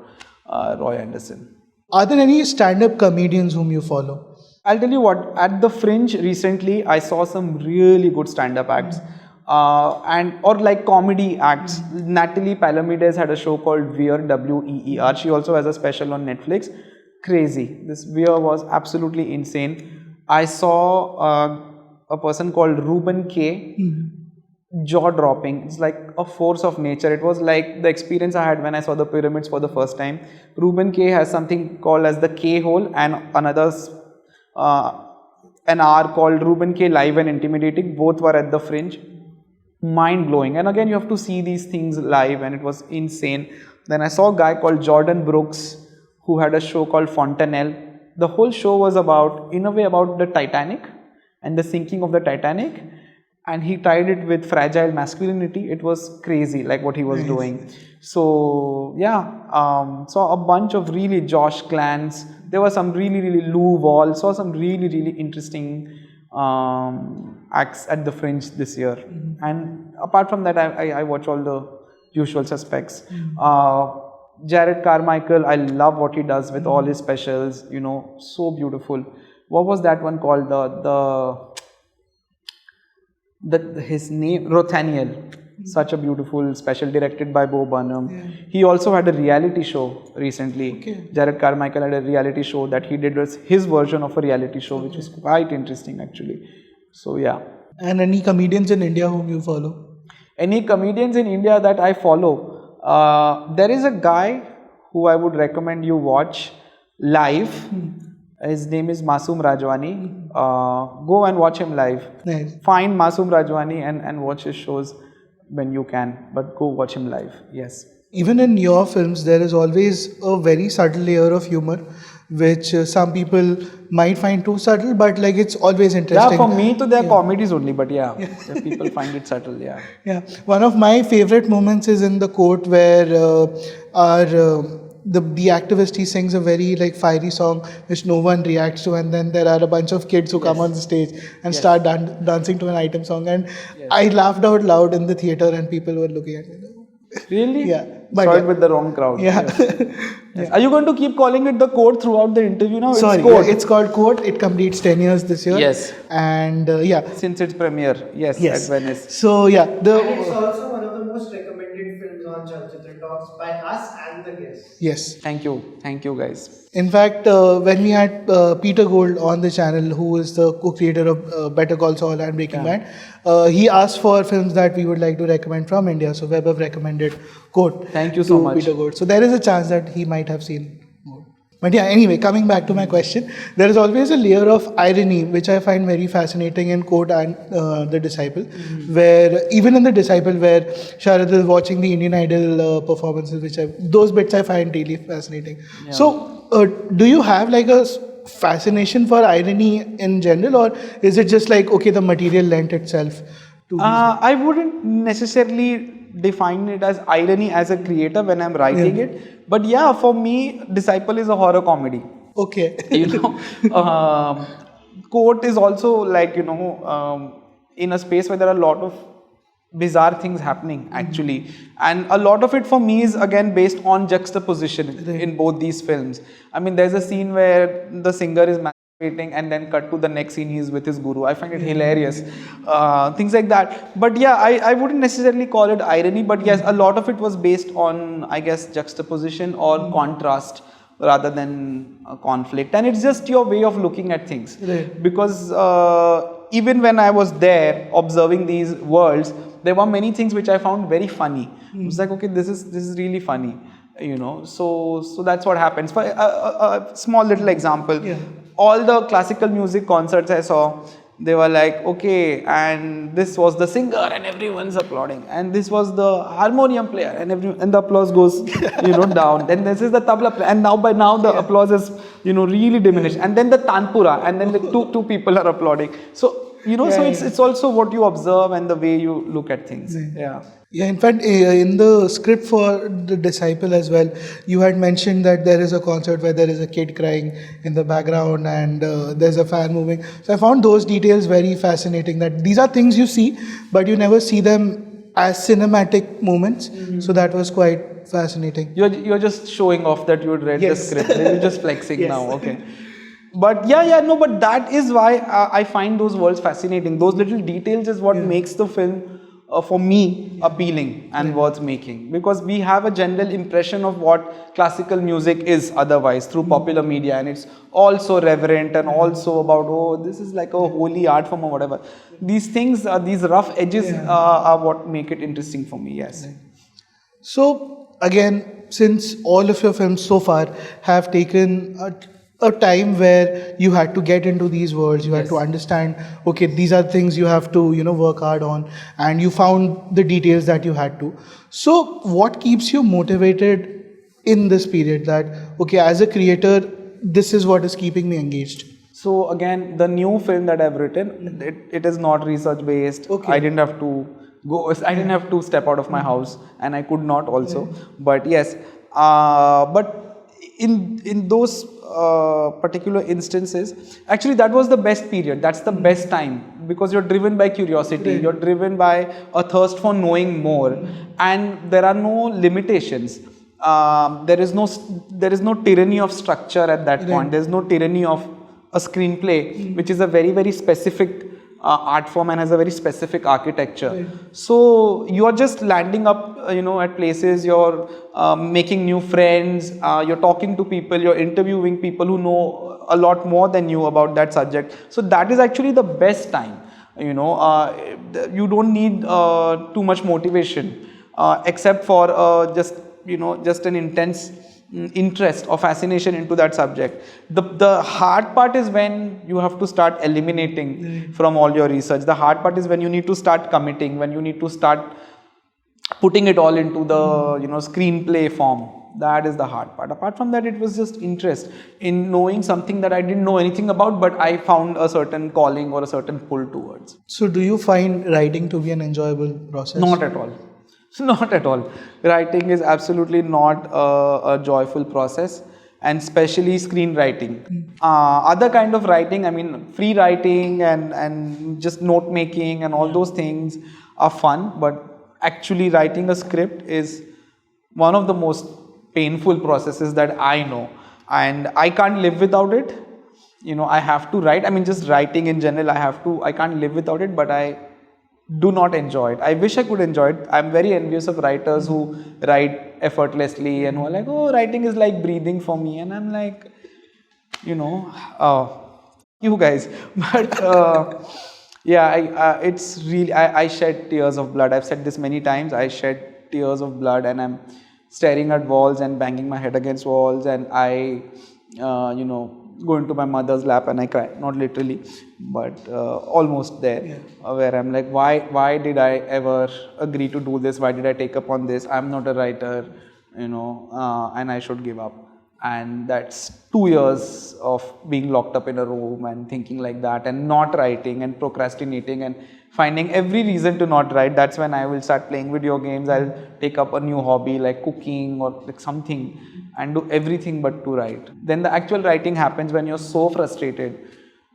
Roy Anderson. Are there any stand-up comedians whom you follow? I'll tell you what, at the Fringe recently, I saw some really good stand-up acts. Or like comedy acts. Natalie Palamides had a show called Weir, W-E-E-R. She also has a special on Netflix. Crazy. This Weir was absolutely insane. I saw a person called Ruben K. Jaw-dropping. It's like a force of nature. It was like the experience I had when I saw the pyramids for the first time. Ruben K has something called as the K-hole, and another an hour called Ruben K Live and Intimidating. Both were at the Fringe. Mind-blowing. And again, you have to see these things live, and it was insane. Then I saw a guy called Jordan Brooks who had a show called Fontanelle. The whole show was about, in a way, about the Titanic and the sinking of the Titanic, and he tied it with fragile masculinity. It was crazy, like what he was doing. So yeah, saw a bunch of really Josh Clans. There was some really Lou Wall. Saw some really interesting acts at the Fringe this year. And apart from that, I watch all the usual suspects. Jared Carmichael, I love what he does with all his specials, you know, so beautiful. What was that one called? His name, Rothaniel. Such a beautiful special directed by Bo Burnham. He also had a reality show recently. Jared Carmichael had a reality show that he did was his version of a reality show, which is quite interesting actually. So yeah. And any comedians in India whom you follow? Any comedians in India that I follow? There is a guy who I would recommend you watch live. His name is Masoom Rajwani. Go and watch him live. Nice. Find Masoom Rajwani and watch his shows when you can. But go watch him live. Yes. Even in your films, there is always a very subtle layer of humor, which some people might find too subtle, but like it's always interesting. Yeah, for me, they are comedies only, but yeah, people find it subtle. Yeah. Yeah. One of my favorite moments is in the court where the activist, he sings a very like fiery song which no one reacts to, and then there are a bunch of kids who come on the stage and start dancing to an item song, and I laughed out loud in the theater and people were looking at me. Really? Yeah. But saw it with the wrong crowd. Yeah. Yes. Are you going to keep calling it the Court throughout the interview now? Sorry, it's called Court. It completes 10 years this year. Yes. And since its premiere, at Venice. So yeah, and it's also one of the most recommended films on Chalchitra Talks by us and the guests. Yes. Thank you guys. In fact, when we had Peter Gould on the channel, who is the co-creator of Better Call Saul and Breaking Bad, he asked for films that we would like to recommend from India. So Vaibhav recommended Court. Thank you so much. Peter Gould. So there is a chance that he might have seen more. But yeah, anyway, coming back to my question, there is always a layer of irony which I find very fascinating in Court and The Disciple, where even in The Disciple, where Sharad is watching the Indian Idol performances, those bits I find really fascinating. Yeah. So, do you have like a fascination for irony in general, or is it just like, okay, the material lent itself to I wouldn't necessarily define it as irony as a creator when I'm writing it, but yeah, for me, Disciple is a horror comedy. Okay. Court is also like, in a space where there are a lot of bizarre things happening actually, and a lot of it for me is again based on juxtaposition in both these films. I mean, there's a scene where the singer is masturbating and then cut to the next scene he's with his guru. I find it hilarious, things like that. But yeah, I wouldn't necessarily call it irony, but yes, a lot of it was based on, I guess, juxtaposition or contrast rather than a conflict, and it's just your way of looking at things. Because even when I was there observing these worlds, there were many things which I found very funny. It was like, okay, this is really funny, so that's what happens. For a small little example, all the classical music concerts I saw, they were like, okay, and this was the singer and everyone's applauding, and this was the harmonium player and the applause goes, down. Then this is the tabla player, and by now the applause is, really diminished. And then the tanpura, and then the two people are applauding. So, so it's also what you observe and the way you look at things. Yeah, in fact, in the script for The Disciple as well, you had mentioned that there is a concert where there is a kid crying in the background and there's a fan moving. So I found those details very fascinating, that these are things you see, but you never see them as cinematic moments. So that was quite fascinating. You're just showing off that you had read the script. You're just flexing now, okay. But but that is why I find those worlds fascinating. Those little details is what makes the film, for me, appealing and worth making, because we have a general impression of what classical music is otherwise through popular media, and it's also reverent and also about, this is like a holy art form or whatever. These things, these rough edges are what make it interesting for me, yes. So again, since all of your films so far have taken a time where you had to get into these worlds, you had to understand, okay, these are things you have to, work hard on, and you found the details that you had to. So what keeps you motivated in this period, that, okay, as a creator, this is what is keeping me engaged? So again, the new film that I've written, it is not research based. I didn't have to step out of my house, and I could not also. But yes, but in those particular instances, actually that was the best period. That's the best time, because you're driven by curiosity, you're driven by a thirst for knowing more, and there are no limitations. There is no tyranny of structure at that point. There's no tyranny of a screenplay, which is a very, very specific art form and has a very specific architecture. So you are just landing up, at places, you're making new friends, you're talking to people, you're interviewing people who know a lot more than you about that subject. So that is actually the best time. You don't need too much motivation, except for just an intense interest or fascination into that subject. The hard part is when you have to start eliminating from all your research. The hard part is when you need to start committing, when you need to start putting it all into the screenplay form. That is the hard part. Apart from that, it was just interest in knowing something that I didn't know anything about, but I found a certain calling or a certain pull towards. So do you find writing to be an enjoyable process? Not at all. Not at all. Writing is absolutely not a joyful process, and especially screenwriting. Other kind of writing, I mean, free writing and just note making and all those things are fun, but actually writing a script is one of the most painful processes that I know, and I can't live without it. I have to write. I mean, just writing in general, I can't live without it, but I do not enjoy it. I wish I could enjoy it. I'm very envious of writers who write effortlessly and who are like, oh, writing is like breathing for me. And I'm like, you guys. But it's really, I shed tears of blood. I've said this many times. I shed tears of blood, and I'm staring at walls and banging my head against walls, and I, go into my mother's lap and I cry. Not literally, but almost there, where I'm like, why did I ever agree to do this? Why did I take up on this? I'm not a writer, and I should give up. And that's 2 years of being locked up in a room and thinking like that, and not writing and procrastinating and finding every reason to not write. That's when I will start playing video games. I'll take up a new hobby like cooking or like something, and do everything but to write. Then the actual writing happens when you're so frustrated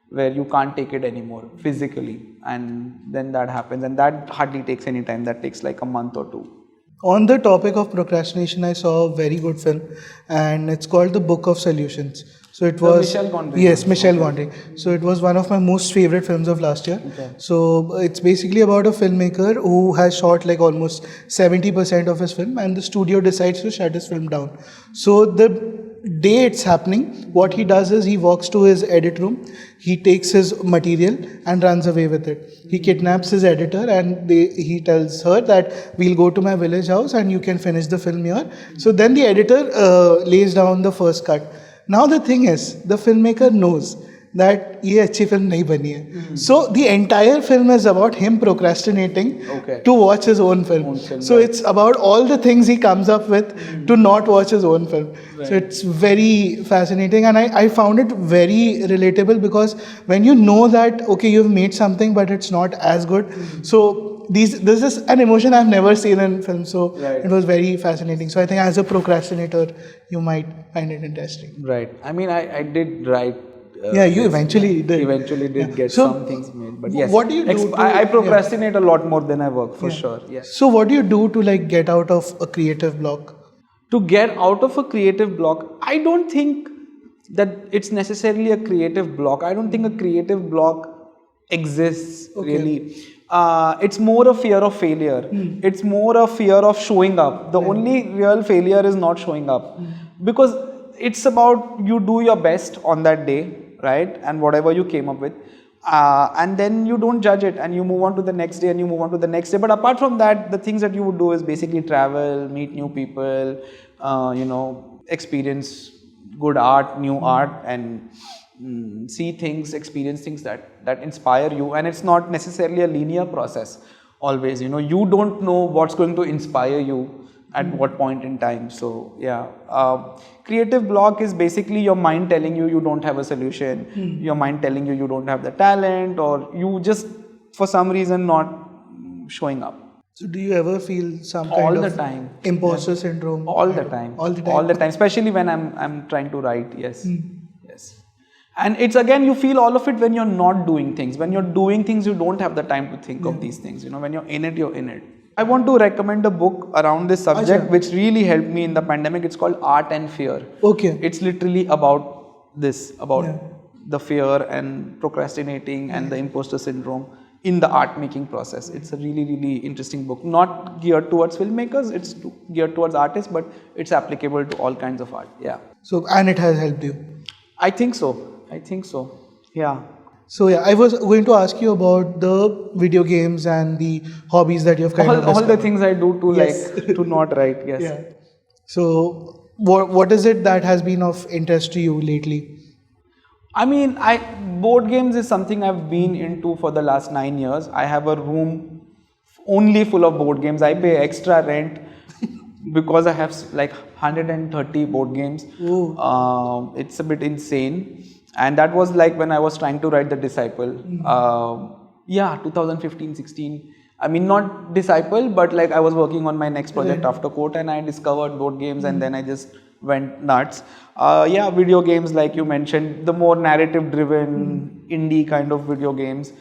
where you can't take it anymore physically, and then that happens, and that hardly takes any time. That takes like a month or two. On the topic of procrastination, I saw a very good film, and it's called The Book of Solutions. So it was Michel Gondry. Yes, Michel Gondry. So it was one of my most favorite films of last year. Okay. So it's basically about a filmmaker who has shot like almost 70% of his film, and the studio decides to shut his film down. So the day it's happening, what he does is he walks to his edit room, he takes his material and runs away with it. He kidnaps his editor, and he tells her that we'll go to my village house and you can finish the film here. So then the editor lays down the first cut. Now the thing is, the filmmaker knows that ये अच्छी film नहीं बनी है. So the entire film is about him procrastinating to watch his own film. So it's about all the things he comes up with to not watch his own film. So it's very fascinating, and I found it very relatable, because when you know that okay, you've made something but it's not as good, so this is an emotion I've never seen in film. So it was very fascinating. So I think as a procrastinator, you might find it interesting. Right. I mean, I did write. You eventually did. Eventually did get some things made, but yes. What do you do? I procrastinate a lot more than I work, for sure. Yes. So what do you do to like get out of a creative block? To get out of a creative block, I don't think that it's necessarily a creative block. I don't think a creative block exists really. It's more a fear of failure. It's more a fear of showing up. The only real failure is not showing up, because it's about you do your best on that day, right? And whatever you came up with, and then you don't judge it, and you move on to the next day, and you move on to the next day. But apart from that, the things that you would do is basically travel, meet new people, experience good art, new art, and see things, experience things that inspire you. And it's not necessarily a linear process always. You don't know what's going to inspire you at what point in time. So creative block is basically your mind telling you you don't have a solution, your mind telling you you don't have the talent, or you just for some reason not showing up. So do you ever feel some kind of imposter syndrome? All the time, especially when I'm trying to write. Yes. And it's again, you feel all of it when you're not doing things. When you're doing things, you don't have the time to think of these things. When you're in it, you're in it. I want to recommend a book around this subject which really helped me in the pandemic. It's called Art and Fear. Okay. It's literally about this, about the fear and procrastinating and the imposter syndrome in the art making process. It's a really, really interesting book. Not geared towards filmmakers, it's geared towards artists, but it's applicable to all kinds of art. Yeah. So, and it has helped you? I think so. Yeah. So I was going to ask you about the video games and the hobbies that you've kind of all the things I do to to not write. Yes. Yeah. So what is it that has been of interest to you lately? I mean, board games is something I've been into for the last 9 years. I have a room only full of board games. I pay extra rent because I have like 130 board games. It's a bit insane. And that was like when I was trying to write The Disciple. 2015-16. I mean, not Disciple, but like I was working on my next project after court, and I discovered board games, and then I just went nuts. Video games, like you mentioned, the more narrative driven indie kind of video games,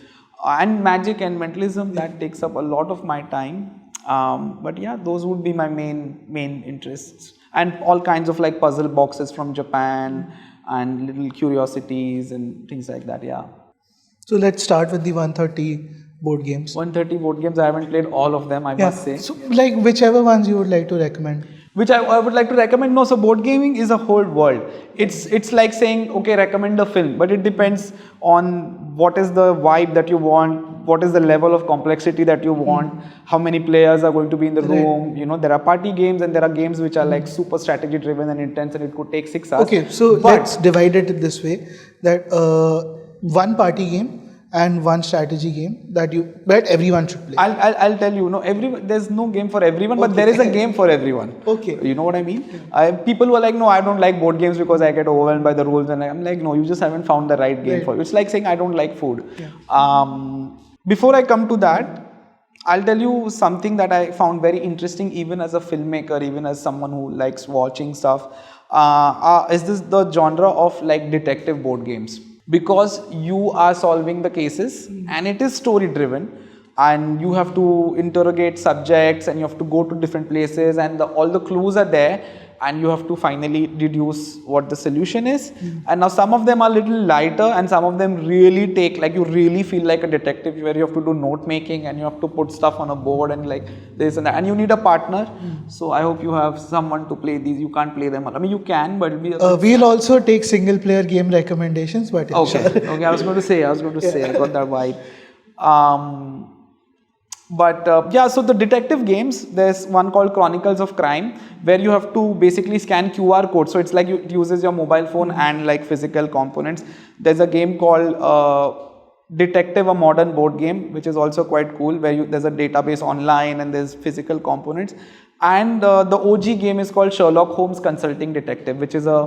and magic and mentalism, that takes up a lot of my time. But those would be my main interests, and all kinds of like puzzle boxes from Japan and little curiosities and things like that. So let's start with the 130 board games. 130 board games, I haven't played all of them, I must say. So like whichever ones you would like to recommend. Which I would like to recommend. No, so board gaming is a whole world. It's like saying, okay, recommend a film, but it depends on what is the vibe that you want, what is the level of complexity that you want, how many players are going to be in the room. There are party games and there are games which are like super strategy driven and intense, and it could take 6 hours. Okay, so let's divide it this way, that one party game and one strategy game that everyone should play. I'll tell you, there's no game for everyone, but there is a game for everyone. Okay. You know what I mean? People who are like, no, I don't like board games because I get overwhelmed by the rules, and I'm like, no, you just haven't found the right game for you. It's like saying I don't like food. Before I come to that, I'll tell you something that I found very interesting, even as a filmmaker, even as someone who likes watching stuff, is this the genre of like detective board games. Because you are solving the cases and it is story driven, and you have to interrogate subjects and you have to go to different places, and all the clues are there, and you have to finally deduce what the solution is. And now some of them are a little lighter, and some of them really take, like you really feel like a detective, where you have to do note making and you have to put stuff on a board and like this and that, and you need a partner. So I hope you have someone to play these. You can't play them all. I mean, you can, but it'll be we'll also take single player game recommendations, but okay. I was going to say I got that vibe. But yeah, so the detective games, there's one called Chronicles of Crime, where you have to basically scan QR codes. So it's like it uses your mobile phone and like physical components. There's a game called Detective, a modern board game, which is also quite cool, where there's a database online and there's physical components. And the OG game is called Sherlock Holmes Consulting Detective, which is a,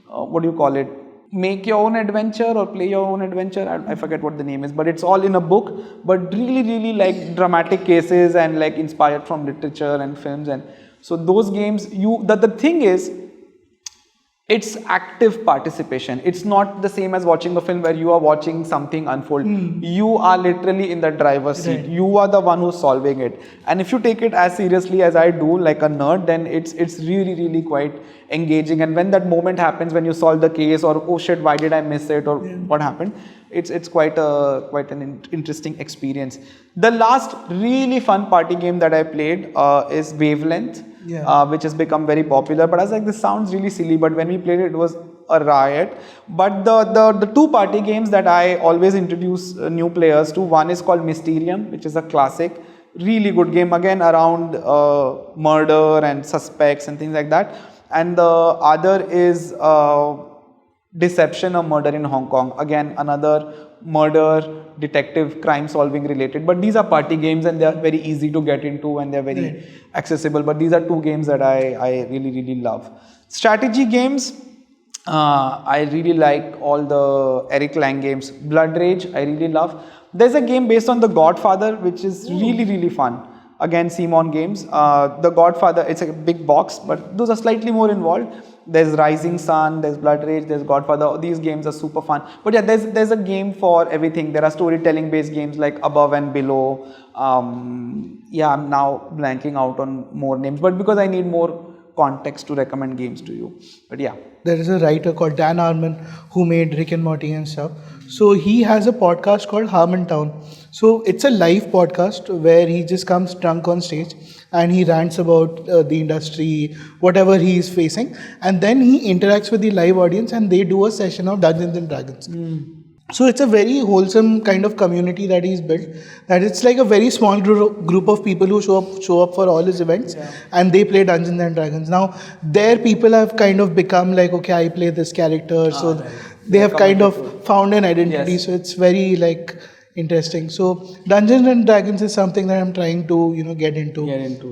what do you call it? Make your own adventure or play your own adventure. I forget what the name is, but it's all in a book, but really like dramatic cases and like inspired from literature and films. And so those games, the thing is, it's active participation. It's not the same as watching a film where you are watching something unfold. You are literally in the driver's seat. Right. You are the one who's solving it. And if you take it as seriously as I do, like a nerd, then it's really quite engaging. And when that moment happens, when you solve the case, or oh shit, why did I miss it, or what happened, it's quite an interesting experience. The last really fun party game that I played is Wavelength. Which has become very popular, but I was like, this sounds really silly, but when we played it, it was a riot. But the two party games that I always introduce new players to, one is called Mysterium, which is a classic, really good game, again around murder and suspects and things like that. And the other is Deception, or Murder in Hong Kong, again another murder, detective, crime solving related, but these are party games and they are very easy to get into and they are very accessible. But these are two games that I really love. Strategy games, I really like all the Eric Lang games. Blood Rage, I really love. There's a game based on The Godfather, which is really fun. Again, Simon Games. The Godfather, it's a big box, but those are slightly more involved. There's Rising Sun, there's Blood Rage, there's Godfather. These games are super fun. But yeah, there's a game for everything. There are storytelling based games like Above and Below. Yeah, I'm now blanking out on more names, but because I need more context to recommend games to you. But yeah. There is a writer called Dan Harmon who made Rick and Morty and stuff. So he has a podcast called Harmontown. So it's a live podcast where he just comes drunk on stage and he rants about the industry, whatever he is facing. And then he interacts with the live audience and they do a session of Dungeons and Dragons. So it's a very wholesome kind of community that he's built. That it's like a very small group of people who show up for all his events, and they play Dungeons and Dragons. Now, there people have kind of become like, okay, I play this character. So they have kind of found an identity. Yes. So it's very like interesting. So Dungeons and Dragons is something that I'm trying to get into.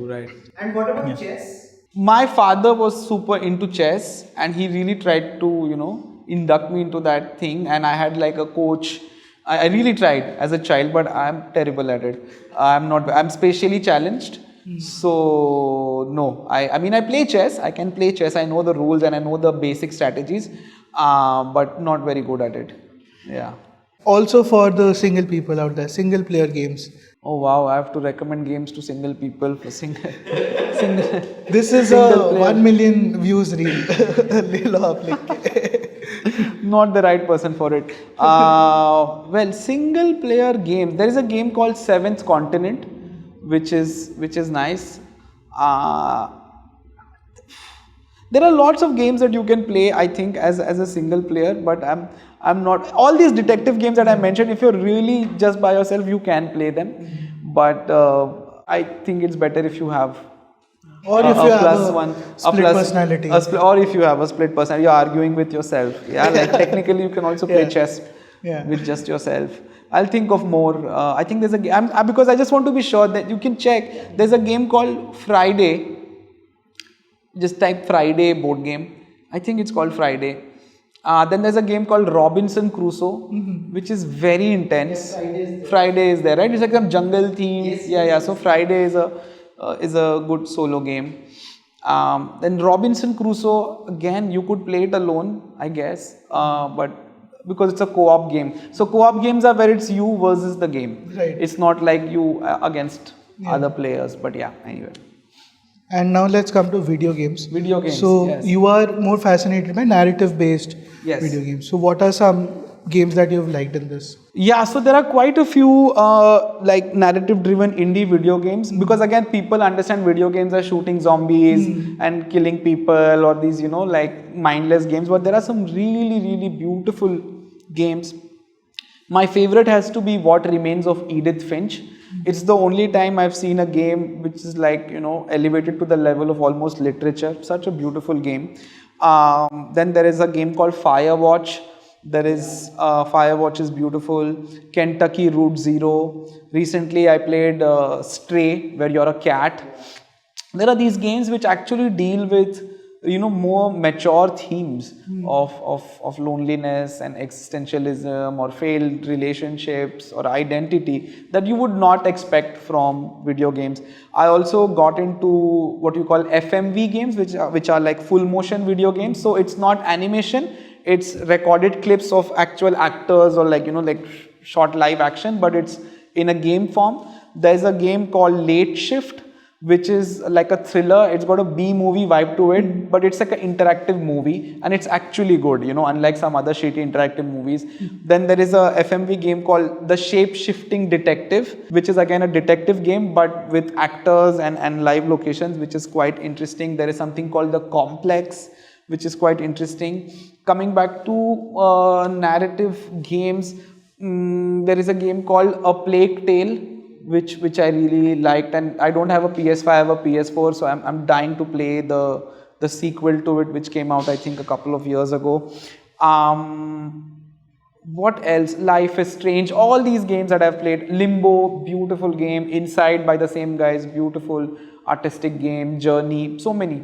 Right. And what about chess? My father was super into chess, and he really tried to induct me into that thing, and I had like a coach. I really tried as a child, but I'm terrible at it. I'm spatially challenged. So no, I mean I play chess, I can play chess, I know the rules and I know the basic strategies, but not very good at it. Yeah. Also for the single people out there, single player games. Oh wow, I have to recommend games to single people for single. This is a 1 million views reel. Not the right person for it. Well, single player games. There is a game called Seventh Continent, which is nice. There are lots of games that you can play, I think, as a single player, but I'm not. All these detective games that I mentioned, if you're really just by yourself, you can play them. But I think it's better if you have. Or if you have a split personality. Or if you have a split personality, you're arguing with yourself. Yeah, like technically you can also play chess with just yourself. I'll think of more. I think there's a game, because I just want to be sure that you can check. There's a game called Friday. Just type Friday board game. I think it's called Friday. Then there's a game called Robinson Crusoe, which is very intense. Yes, Friday is there, right? It's like some jungle theme. Yes. So Friday is a good solo game. Then Robinson Crusoe, again, you could play it alone, I guess, but because it's a co-op game. So co-op games are where it's you versus the game. Right. It's not like you against other players, but yeah, anyway. And now let's come to video games. Video games, So you are more fascinated by narrative-based video games. So what are some games that you've liked in this? Yeah, so there are quite a few like narrative-driven indie video games, because again, people understand video games as shooting zombies and killing people, or these like mindless games. But there are some really beautiful games. My favorite has to be What Remains of Edith Finch. It's the only time I've seen a game which is like, elevated to the level of almost literature. Such a beautiful game. Then there is a game called Firewatch. There is Firewatch is beautiful. Kentucky Route Zero. Recently I played Stray, where you're a cat. There are these games which actually deal with more mature themes of loneliness and existentialism or failed relationships or identity that you would not expect from video games. I also got into what you call FMV games, which are like full motion video games. So it's not animation, it's recorded clips of actual actors or like short live action, but it's in a game form. There's a game called Late Shift, which is like a thriller. It's got a B-movie vibe to it, but it's like an interactive movie and it's actually good, unlike some other shitty interactive movies. Then there is a FMV game called The Shape-Shifting Detective, which is again a detective game, but with actors and live locations, which is quite interesting. There is something called The Complex, which is quite interesting. Coming back to narrative games, there is a game called A Plague Tale, which I really liked, and I don't have a PS5, I have a PS4, so I'm dying to play the sequel to it, which came out I think a couple of years ago. What else? Life is Strange, all these games that I've played. Limbo, beautiful game. Inside, by the same guys, beautiful artistic game. Journey, so many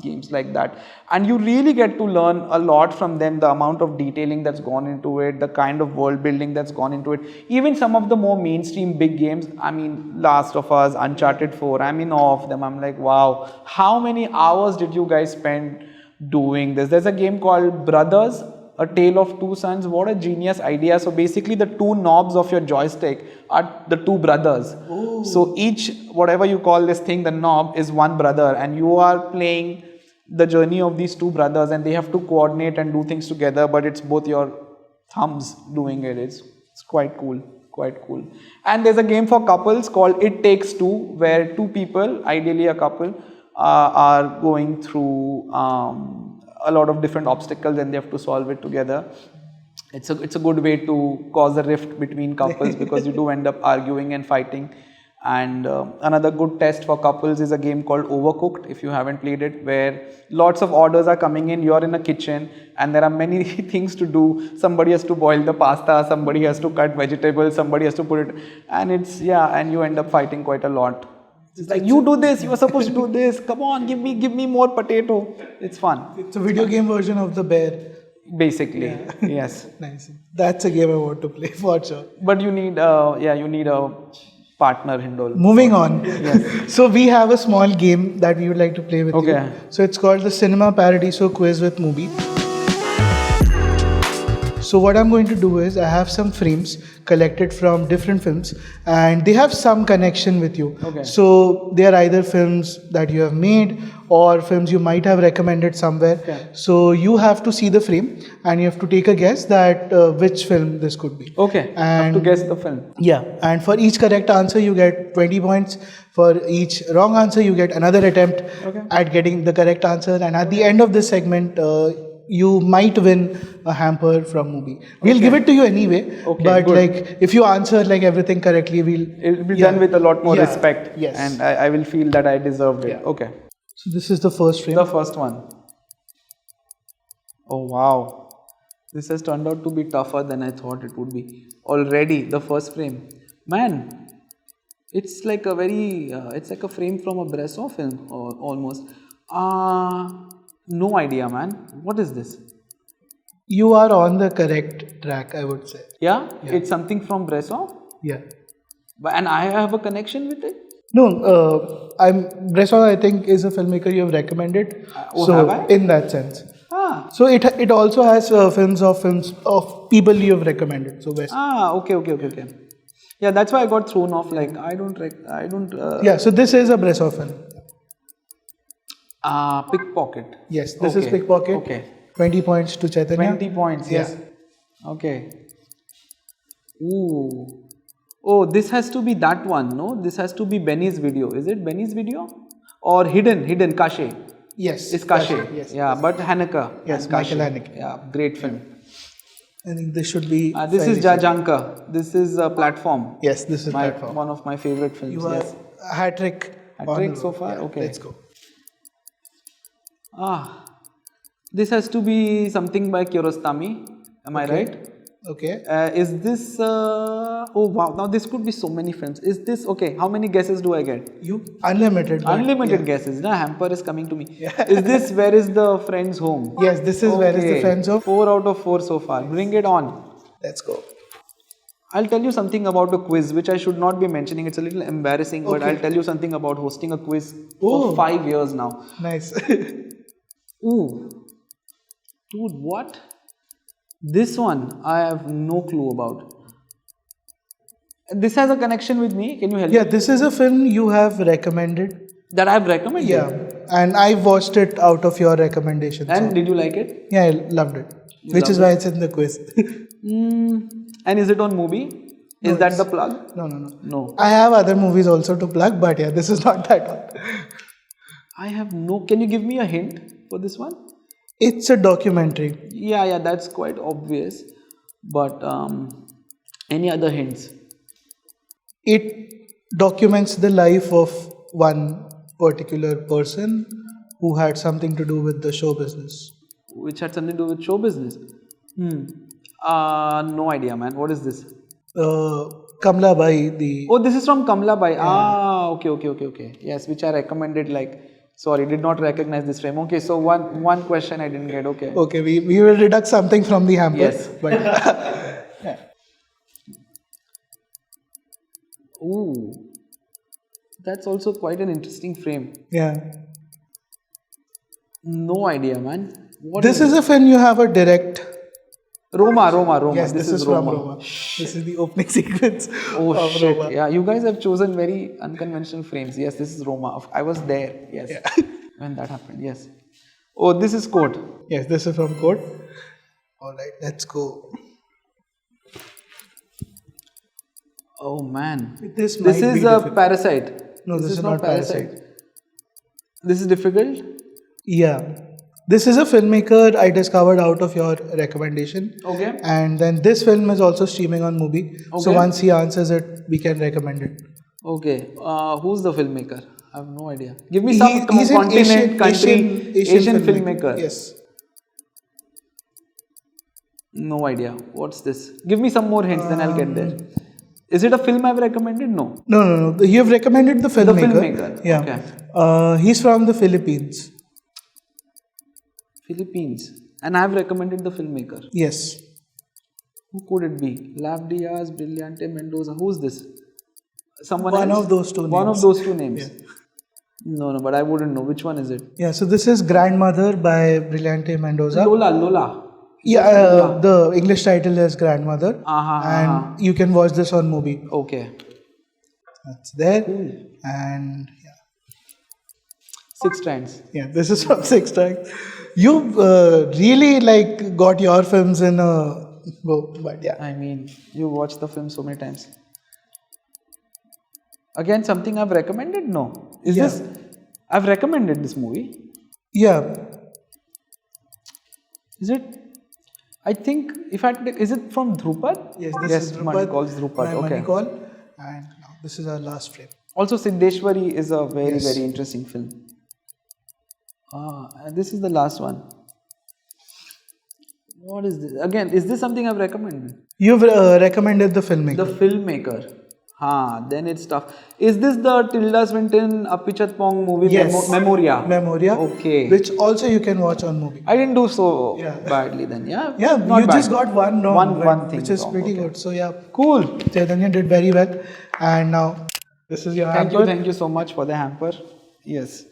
games like that, and you really get to learn a lot from them. The amount of detailing that's gone into it, the kind of world building that's gone into it. Even some of the more mainstream big games, I mean Last of Us, Uncharted 4, I'm in awe of them. I'm like, wow, how many hours did you guys spend doing this? There's a game called Brothers, A Tale of Two Sons. What a genius idea. So basically the two knobs of your joystick are the two brothers. Ooh. So each, whatever you call this thing, the knob is one brother, and you are playing the journey of these two brothers, and they have to coordinate and do things together, but it's both your thumbs doing it. It's quite cool. And there's a game for couples called It Takes Two, where two people, ideally a couple, are going through a lot of different obstacles and they have to solve it together. It's a good way to cause a rift between couples because you do end up arguing and fighting. And another good test for couples is a game called Overcooked, if you haven't played it, where lots of orders are coming in, you're in a kitchen and there are many things to do. Somebody has to boil the pasta, somebody has to cut vegetables, somebody has to put it, and and you end up fighting quite a lot. It's like, you do this, you are supposed to do this, come on, give me more potato. It's fun. It's a video game version of the bear. Basically, yes. Nice. That's a game I want to play for sure. But you need a partner, Hindol. Moving on. Yes. So we have a small game that we would like to play with you. So it's called the Cinema Paradiso Quiz with MUBI. So what I'm going to do is I have some frames collected from different films and they have some connection with you. Okay. So they are either films that you have made or films you might have recommended somewhere. Okay. So you have to see the frame and you have to take a guess that which film this could be. Okay. And have to guess the film. Yeah. And for each correct answer you get 20 points. For each wrong answer you get another attempt at getting the correct answer. And at the end of this segment, you might win a hamper from MUBI. We'll give it to you anyway, but good. Like if you answer like everything correctly, it'll be done with a lot more respect. Yes. And I will feel that I deserved it. Okay. So this is the first frame. The first one. Oh wow. This has turned out to be tougher than I thought it would be. Already, the first frame. Man, it's like a very, it's like a frame from a Bresson film almost. No idea, man. What is this? You are on the correct track, I would say. Yeah? It's something from Bresson? Yeah. And I have a connection with it? No, Bresson, I think, is a filmmaker you have recommended. Have I? In that sense. So it also has films of people you have recommended. So best. Okay. Yeah, that's why I got thrown off. Like I don't. Yeah. So this is a Bresson film. Pickpocket. Yes, this is Pickpocket. Okay. 20 points to Chaitanya. 20 points. Yes. Yeah. Okay. Ooh. Oh, this has to be that one. No, this has to be Benny's video. Is it Benny's video or Hidden Kashe? Yes. It's Kashe. Yes. Yeah, but Haneke. Yes, Michael Haneke. Yeah, great film. I think this should be. This is Jajanka. This is a platform. Yes, this is platform. One of my favorite films. You are yes. hat trick. Hat trick so far? Yeah, okay. Let's go. This has to be something by Kiarostami. Am I right? Okay. Is this... oh wow, now this could be so many films. Is this... Okay, how many guesses do I get? Unlimited. Unlimited guesses. No, hamper is coming to me. Is this Where is the Friend's Home? Yes, this is Where is the Friend's Home. 4 out of 4 so far. Bring it on. Let's go. I'll tell you something about a quiz which I should not be mentioning. It's a little embarrassing, but I'll tell you something about hosting a quiz for 5 years now. Nice. Ooh. Dude, what? This one, I have no clue about. This has a connection with me. Can you help me? Yeah, this is a film you have recommended. That I have recommended? Yeah. And I watched it out of your recommendation. And did you like it? Yeah, I loved it. Which is why it's in the quiz. And is it on MUBI? Is that the plug? No. I have other movies also to plug, but yeah, this is not that one. I have no... Can you give me a hint for this one? It's a documentary. Yeah, that's quite obvious. But any other hints? It documents the life of one particular person who had something to do with the show business. Which had something to do with show business? No idea, man. What is this? Kamla Bai, the... Oh, this is from Kamla Bai. Yeah. Okay. Yes, which I recommended Sorry, did not recognize this frame. Okay, so one question I didn't get. Okay. Okay, we will deduct something from the hamper. Yes. But yeah. Ooh. That's also quite an interesting frame. Yeah. No idea, man. This is a film you have a direct... Roma. Yes, this is from Roma. This is the opening sequence of shit. Roma. Yeah, you guys have chosen very unconventional frames. Yes, this is Roma. I was there. Yes. Yeah. When that happened. Yes. Oh, this is Court. Yes, this is from Court. Alright, let's go. Oh man. This is a Parasite. No, this is not Parasite. This is difficult? Yeah. This is a filmmaker I discovered out of your recommendation. Okay. And then this film is also streaming on MUBI. Okay. So once he answers it, we can recommend it. Okay. Who's the filmmaker? I have no idea. Give me some continent, Asian filmmaker. Yes. No idea. What's this? Give me some more hints, then I'll get there. Is it a film I've recommended? No. No. You have recommended the filmmaker. The filmmaker. Yeah. Okay. He's from the Philippines. And I have recommended the filmmaker. Yes. Who could it be? Lav Diaz, Brillante Mendoza. Who's this? One of those two names. One of those two names. Yeah. No, but I wouldn't know. Which one is it? Yeah, so this is Grandmother by Brillante Mendoza. Lola. Yeah, the English title is Grandmother. And you can watch this on MUBI. Okay. That's there. Cool. And yeah. 6 Strands. Yeah, this is from 6 Strands. You really got your films in a go, but yeah. I mean, you watched the film so many times. Again, something I've recommended? No. Is this? I've recommended this movie. Yeah. Is it? I think is it from Dhrupad? Yes, this is Dhrupad. Money Calls Dhrupad. Okay. Call. And now this is our last frame. Also, Siddheshwari is a very interesting film. And this is the last one. What is this? Again, is this something I've recommended? You've recommended the filmmaker. The filmmaker. Then it's tough. Is this the Tilda Swinton Apichatpong movie? Yes. Memoria. Okay. Which also you can watch on MUBI. I didn't do so badly then. Yeah. You just got one wrong. One thing. Which is pretty good. So yeah. Cool. Chaitanya did very well. And now this is your hamper. Thank you so much for the hamper. Yes.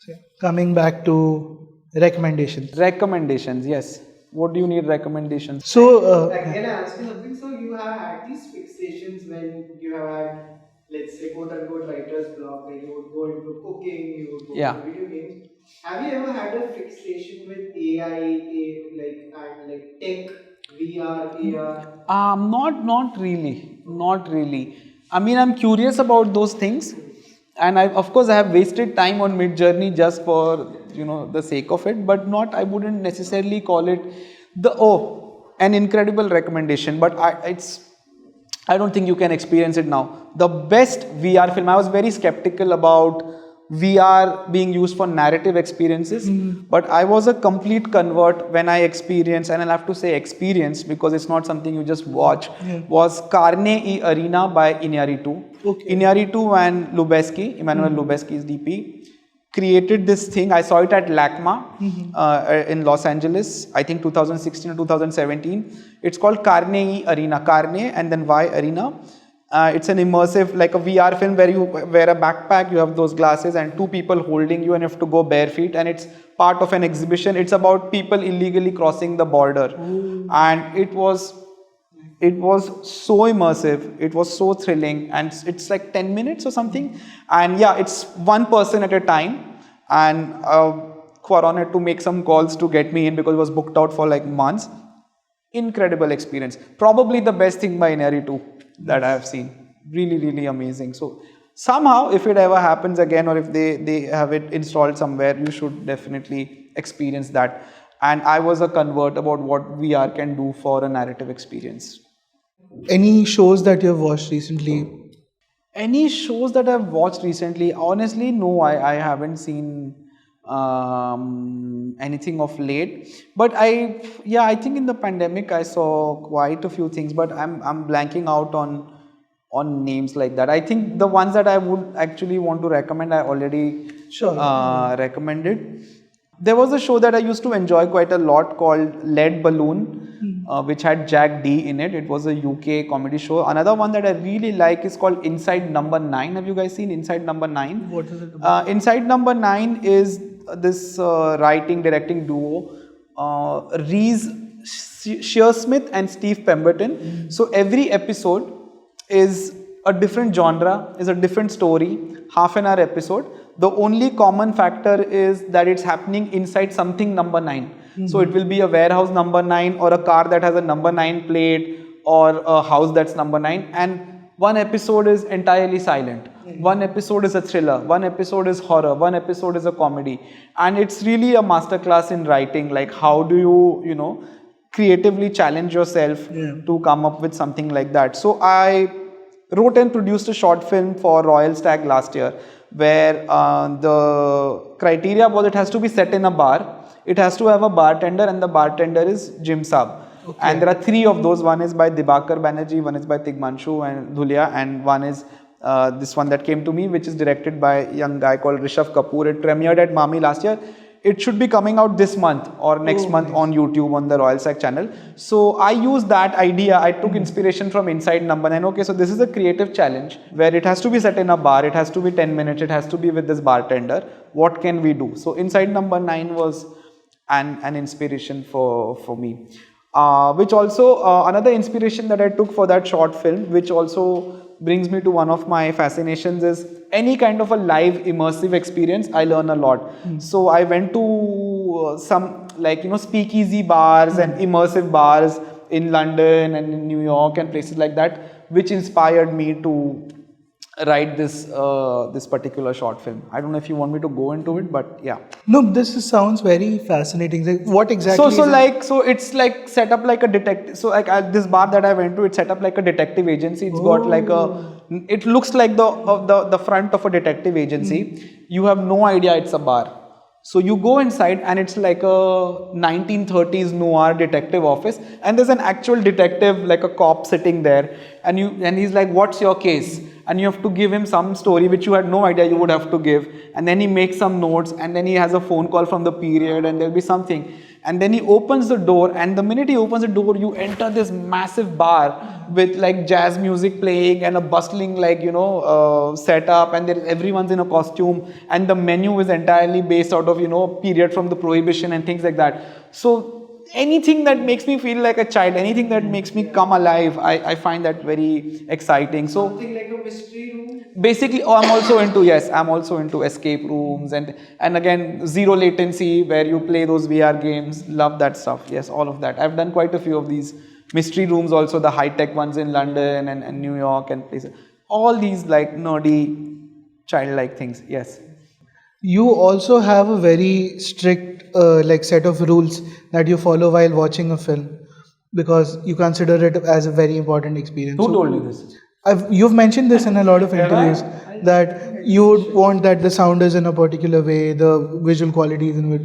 So, coming back to recommendations. Recommendations, yes. What do you need recommendations? So, can I ask you something? So you have had these fixations when you have had, let's say, quote unquote writer's block, where you would go into cooking, you would go into video games. Have you ever had a fixation with AI, and tech, VR, AR? Not really. I mean, I'm curious about those things. And of course, I have wasted time on Mid-Journey just for, the sake of it, but I wouldn't necessarily call it an incredible recommendation, but I don't think you can experience it now. The best VR film, I was very skeptical about VR being used for narrative experiences, but I was a complete convert when I experienced, and I'll have to say experience because it's not something you just watch, was Carne e Arena by Iñárritu. Okay. Iñárritu and Lubezki, Emmanuel Lubezki is DP, created this thing. I saw it at LACMA in Los Angeles, I think 2016 or 2017. It's called Carne e Arena, Carne and then Y Arena. It's an immersive, like a VR film where you wear a backpack, you have those glasses and two people holding you and you have to go bare feet, and it's part of an exhibition. It's about people illegally crossing the border. And it was so immersive, it was so thrilling, and it's like 10 minutes or something. And yeah, it's one person at a time, and Quaron had to make some calls to get me in because it was booked out for like months. Incredible experience. Probably the best thing by Iñárritu that I have seen. Really, really amazing. So somehow, if it ever happens again, or if they have it installed somewhere, you should definitely experience that. And I was a convert about what VR can do for a narrative experience. Any shows that you have watched recently? Any shows that I've watched recently? Honestly, no, I haven't seen anything of late. But I think in the pandemic I saw quite a few things, but I'm blanking out on names like that. I think the ones that I would actually want to recommend, I already recommended. There was a show that I used to enjoy quite a lot called Lead Balloon, which had Jack D in it. It was a UK comedy show. Another one that I really like is called Inside Number 9. Have you guys seen Inside Number 9? What is it about? Inside Number 9 is this writing, directing duo, Reese Shearsmith and Steve Pemberton. So every episode is a different genre, is a different story, half an hour episode. The only common factor is that it's happening inside something number 9. So it will be a warehouse number 9, or a car that has a number 9 plate, or a house that's number 9. And one episode is entirely silent. One episode is a thriller. One episode is horror. One episode is a comedy. And it's really a masterclass in writing. Like, how do you, creatively challenge yourself to come up with something like that. So I wrote and produced a short film for Royal Stag last year, where the criteria was it has to be set in a bar, it has to have a bartender, and the bartender is Jim Saab. Okay. And there are 3 of those. One is by Dibakar Banerjee, one is by Tigmanshu and Dhulia, and one is this one that came to me, which is directed by a young guy called Rishabh Kapoor. It premiered at Mami last year. It should be coming out this month or next month on YouTube on the Royal Stag channel. So I used that idea. I took inspiration from Inside Number 9. Okay, so this is a creative challenge where it has to be set in a bar. It has to be 10 minutes. It has to be with this bartender. What can we do? So Inside Number 9 was an inspiration for me. Which also, another inspiration that I took for that short film, which also brings me to one of my fascinations, is any kind of a live immersive experience. I learn a lot. So I went to some speakeasy bars and immersive bars in London and in New York and places like that, which inspired me to write this particular short film. I don't know if you want me to go into it, but yeah. No, this sounds very fascinating. Like, what exactly? So it's like set up like a detective. So like at this bar that I went to, it's set up like a detective agency. It's got like it looks like the front of a detective agency. You have no idea it's a bar. So you go inside and it's like a 1930s noir detective office, and there's an actual detective, like a cop, sitting there, and he's like, "What's your case?" And you have to give him some story which you had no idea you would have to give, and then he makes some notes, and then he has a phone call from the period, and there'll be something, and then he opens the door, and the minute he opens the door, you enter this massive bar with like jazz music playing and a bustling setup, and everyone's in a costume, and the menu is entirely based out of period from the Prohibition and things like that. So anything that makes me feel like a child, anything that makes me come alive, I find that very exciting. So something like a mystery room. Basically, I'm also into escape rooms and again zero latency where you play those VR games. Love that stuff. Yes, all of that. I've done quite a few of these mystery rooms, also the high-tech ones in London and New York and places. All these like nerdy, childlike things. Yes. You also have a very strict set of rules that you follow while watching a film. because you consider it as a very important experience. Who told you this? You've mentioned this in a lot of interviews that you would want that the sound is in a particular way, the visual quality is in it.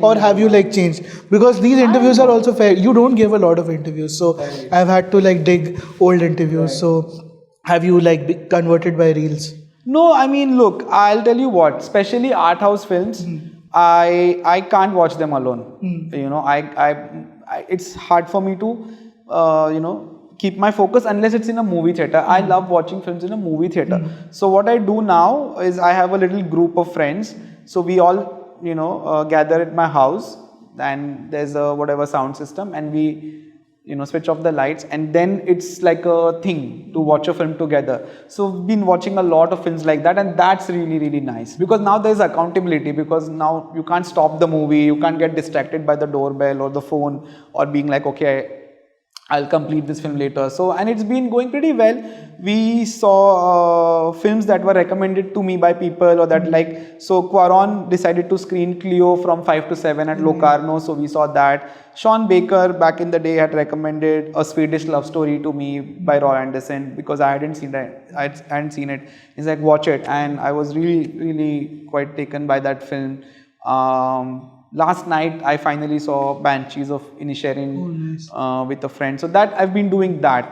Or have you like changed? Because these interviews are also fair. You don't give a lot of interviews, so I've had to like dig old interviews. So have you like converted by reels? No, I mean, look, I'll tell you what, especially art house films, I can't watch them alone. You know, I it's hard for me to, keep my focus unless it's in a movie theater. I love watching films in a movie theater. So what I do now is I have a little group of friends. So we all, gather at my house, and there's a whatever sound system, and we, switch off the lights, and then it's like a thing to watch a film together. So we've been watching a lot of films like that, and that's really, really nice, because now there's accountability, because now you can't stop the movie, you can't get distracted by the doorbell or the phone, or being like, okay, I'll complete this film later. So, and it's been going pretty well. We saw films that were recommended to me by people, or that like, so Quaron decided to screen Cleo from 5 to 7 at Locarno, so we saw that. Sean Baker back in the day had recommended A Swedish Love Story to me by Roy Anderson, because I hadn't seen it. He's like, watch it, and I was really, really quite taken by that film. Last night I finally saw Banshees of Inisherin with a friend. So that I've been doing that.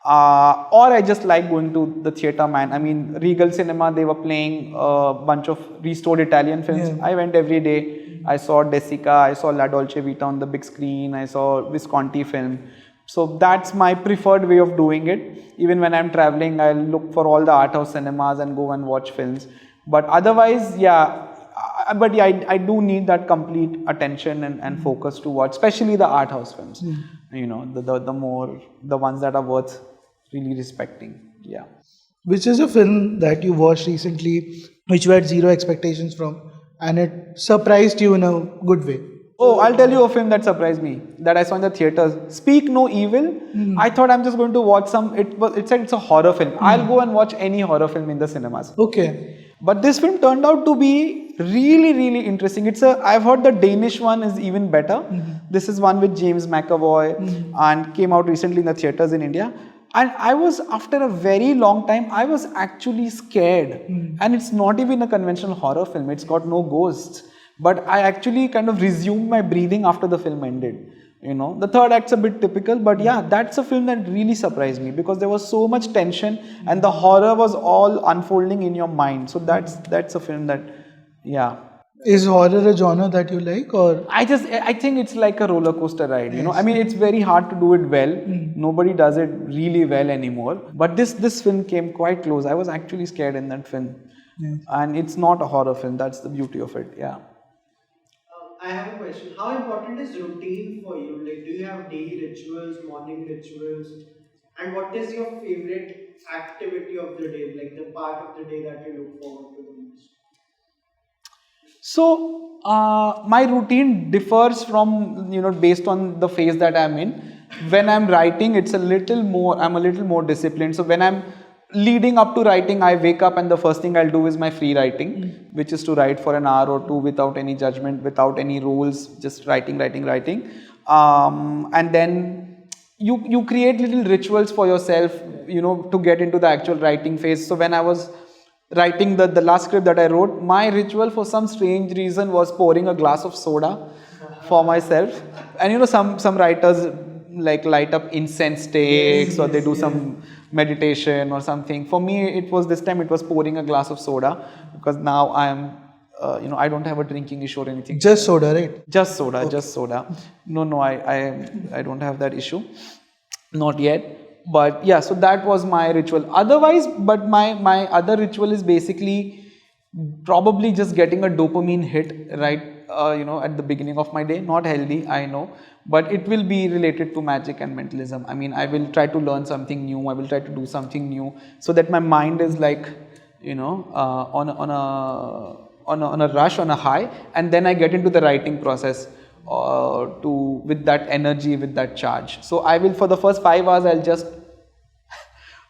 Or I just like going to the theatre, man. I mean, Regal Cinema, they were playing a bunch of restored Italian films. Yeah. I went every day. I saw Desica, I saw La Dolce Vita on the big screen, I saw Visconti film. So that's my preferred way of doing it. Even when I'm traveling, I'll look for all the art house cinemas and go and watch films. But otherwise, I do need that complete attention and focus to watch, especially the art house films. The ones that are worth really respecting. Yeah. Which is a film that you watched recently, which you had zero expectations from, and it surprised you in a good way? Oh, I'll tell you a film that surprised me, that I saw in the theaters. Speak No Evil. I thought I'm just going to watch it said it's a horror film. I'll go and watch any horror film in the cinemas. Okay. But this film turned out to be really, really interesting. I've heard the Danish one is even better. This is one with James McAvoy and came out recently in the theaters in India. And I was, after a very long time, I was actually scared. And it's not even a conventional horror film. It's got no ghosts. But I actually kind of resumed my breathing after the film ended. The third act's a bit typical, but yeah, that's a film that really surprised me, because there was so much tension and the horror was all unfolding in your mind. So that's a film that, yeah. Is horror a genre that you like, or? I think it's like a roller coaster ride, Yes. I mean, it's very hard to do it well. Nobody does it really well anymore. But this film came quite close. I was actually scared in that film. Yes. And it's not a horror film. That's the beauty of it, yeah. I have a question. How important is routine for you? Like, do you have daily rituals, morning rituals? And what is your favorite activity of the day? Like the part of the day that you look forward to the most? So, my routine differs from, based on the phase that I'm in. When I'm writing, I'm a little more disciplined. So when I'm leading up to writing, I wake up and the first thing I'll do is my free writing, which is to write for an hour or two without any judgment, without any rules, just writing. And then you create little rituals for yourself, to get into the actual writing phase. So when I was writing the last script that I wrote, my ritual for some strange reason was pouring a glass of soda for myself. And some writers like light up incense sticks, or they do some meditation or something. For me, it was pouring a glass of soda, because now I am, I don't have a drinking issue or anything. Just soda, right? Just soda, okay. Just soda. No, I don't have that issue. Not yet. But yeah, so that was my ritual. Otherwise, but my other ritual is basically probably just getting a dopamine hit, right? At the beginning of my day. Not healthy, I know. But it will be related to magic and mentalism. I mean, I will try to learn something new. I will try to do something new, so that my mind is like, on a rush, on a high, and then I get into the writing process with that energy, with that charge. So I will, for the first 5 hours, I'll just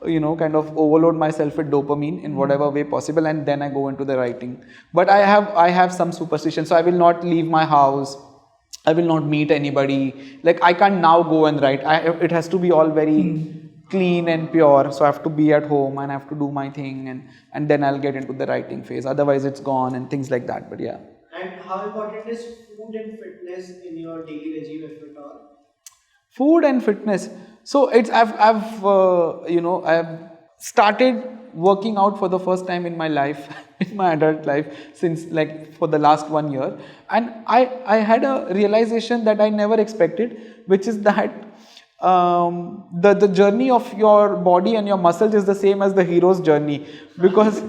kind of overload myself with dopamine in whatever way possible, and then I go into the writing. But I have some superstition, so I will not leave my house I will not meet anybody. Like I can't now go and write. It has to be all very clean and pure. So I have to be at home and I have to do my thing, and then I'll get into the writing phase. Otherwise it's gone and things like that. But yeah. And how important is food and fitness in your daily regime, if at all? Food and fitness. So I've started working out for the first time in my life, in my adult life, since like for the last 1 year. And I had a realization that I never expected, which is that the journey of your body and your muscles is the same as the hero's journey. Because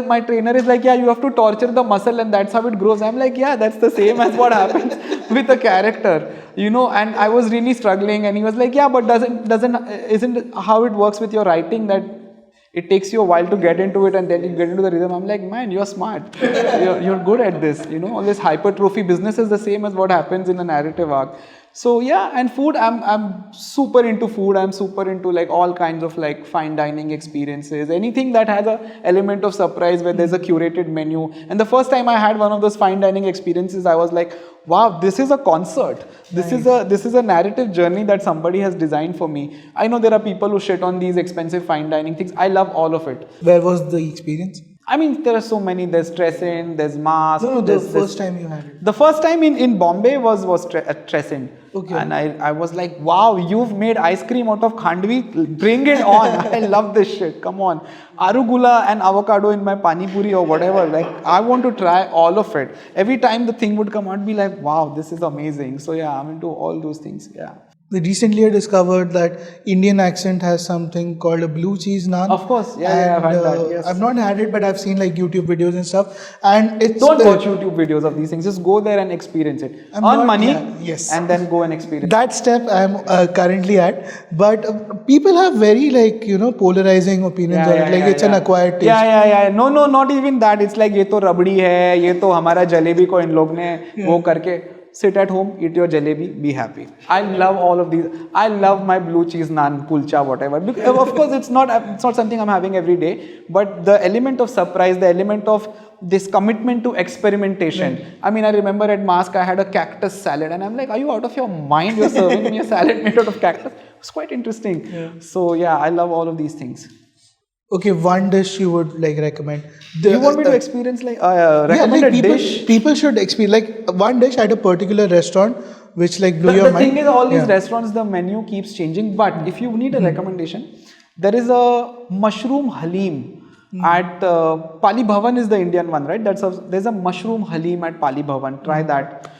my trainer is like, you have to torture the muscle and that's how it grows. I'm like, that's the same as what happens with the character, and I was really struggling, and he was like, but isn't how it works with your writing that it takes you a while to get into it and then you get into the rhythm. I'm like, man, you're smart. You're good at this. All this hypertrophy business is the same as what happens in a narrative arc. So and food, I'm super into food. I'm super into like all kinds of like fine dining experiences, anything that has a element of surprise where there's a curated menu. And the first time I had one of those fine dining experiences, I was like, wow, this is a concert. This is a narrative journey that somebody has designed for me. I know there are people who shit on these expensive fine dining things. I love all of it. Where was the experience? I mean, there are so many. There's Trescent, there's Mask. No, the first time you had it. The first time in Bombay was at Trescent. Okay. And I was like, wow, you've made ice cream out of khandvi? Bring it on. I love this shit. Come on. Arugula and avocado in my pani puri or whatever. Like, I want to try all of it. Every time the thing would come out, I'd be like, wow, this is amazing. So I'm into all those things. Yeah. Recently I discovered that Indian accent has something called a blue cheese naan. Of course, I've had that. Yes. I've not had it, but I've seen like YouTube videos and stuff. And it's don't watch YouTube videos of these things. Just go there and experience it. Earn money, and then go and experience. That step I'm currently at. But people have very polarizing opinions on it. It's an acquired taste. Yeah. No, not even that. It's like ये तो रबड़ी है, ये तो हमारा जलेबी को इन लोग ने वो करके. Sit at home, eat your jalebi, be happy. I love all of these. I love my blue cheese naan, kulcha, whatever. Because, of course, it's not something I'm having every day. But the element of surprise, the element of this commitment to experimentation. Right. I mean, I remember at Mask, I had a cactus salad. And I'm like, are you out of your mind? You're serving me a salad made out of cactus? It's quite interesting. Yeah. So, I love all of these things. Okay, one dish you would recommend. You want me to experience recommend a dish? People should experience one dish at a particular restaurant which blew your mind. The thing is, all these restaurants, the menu keeps changing. But if you need a recommendation, there is a mushroom halim at Pali Bhavan is the Indian one, right? There's a mushroom halim at Pali Bhavan. Try that.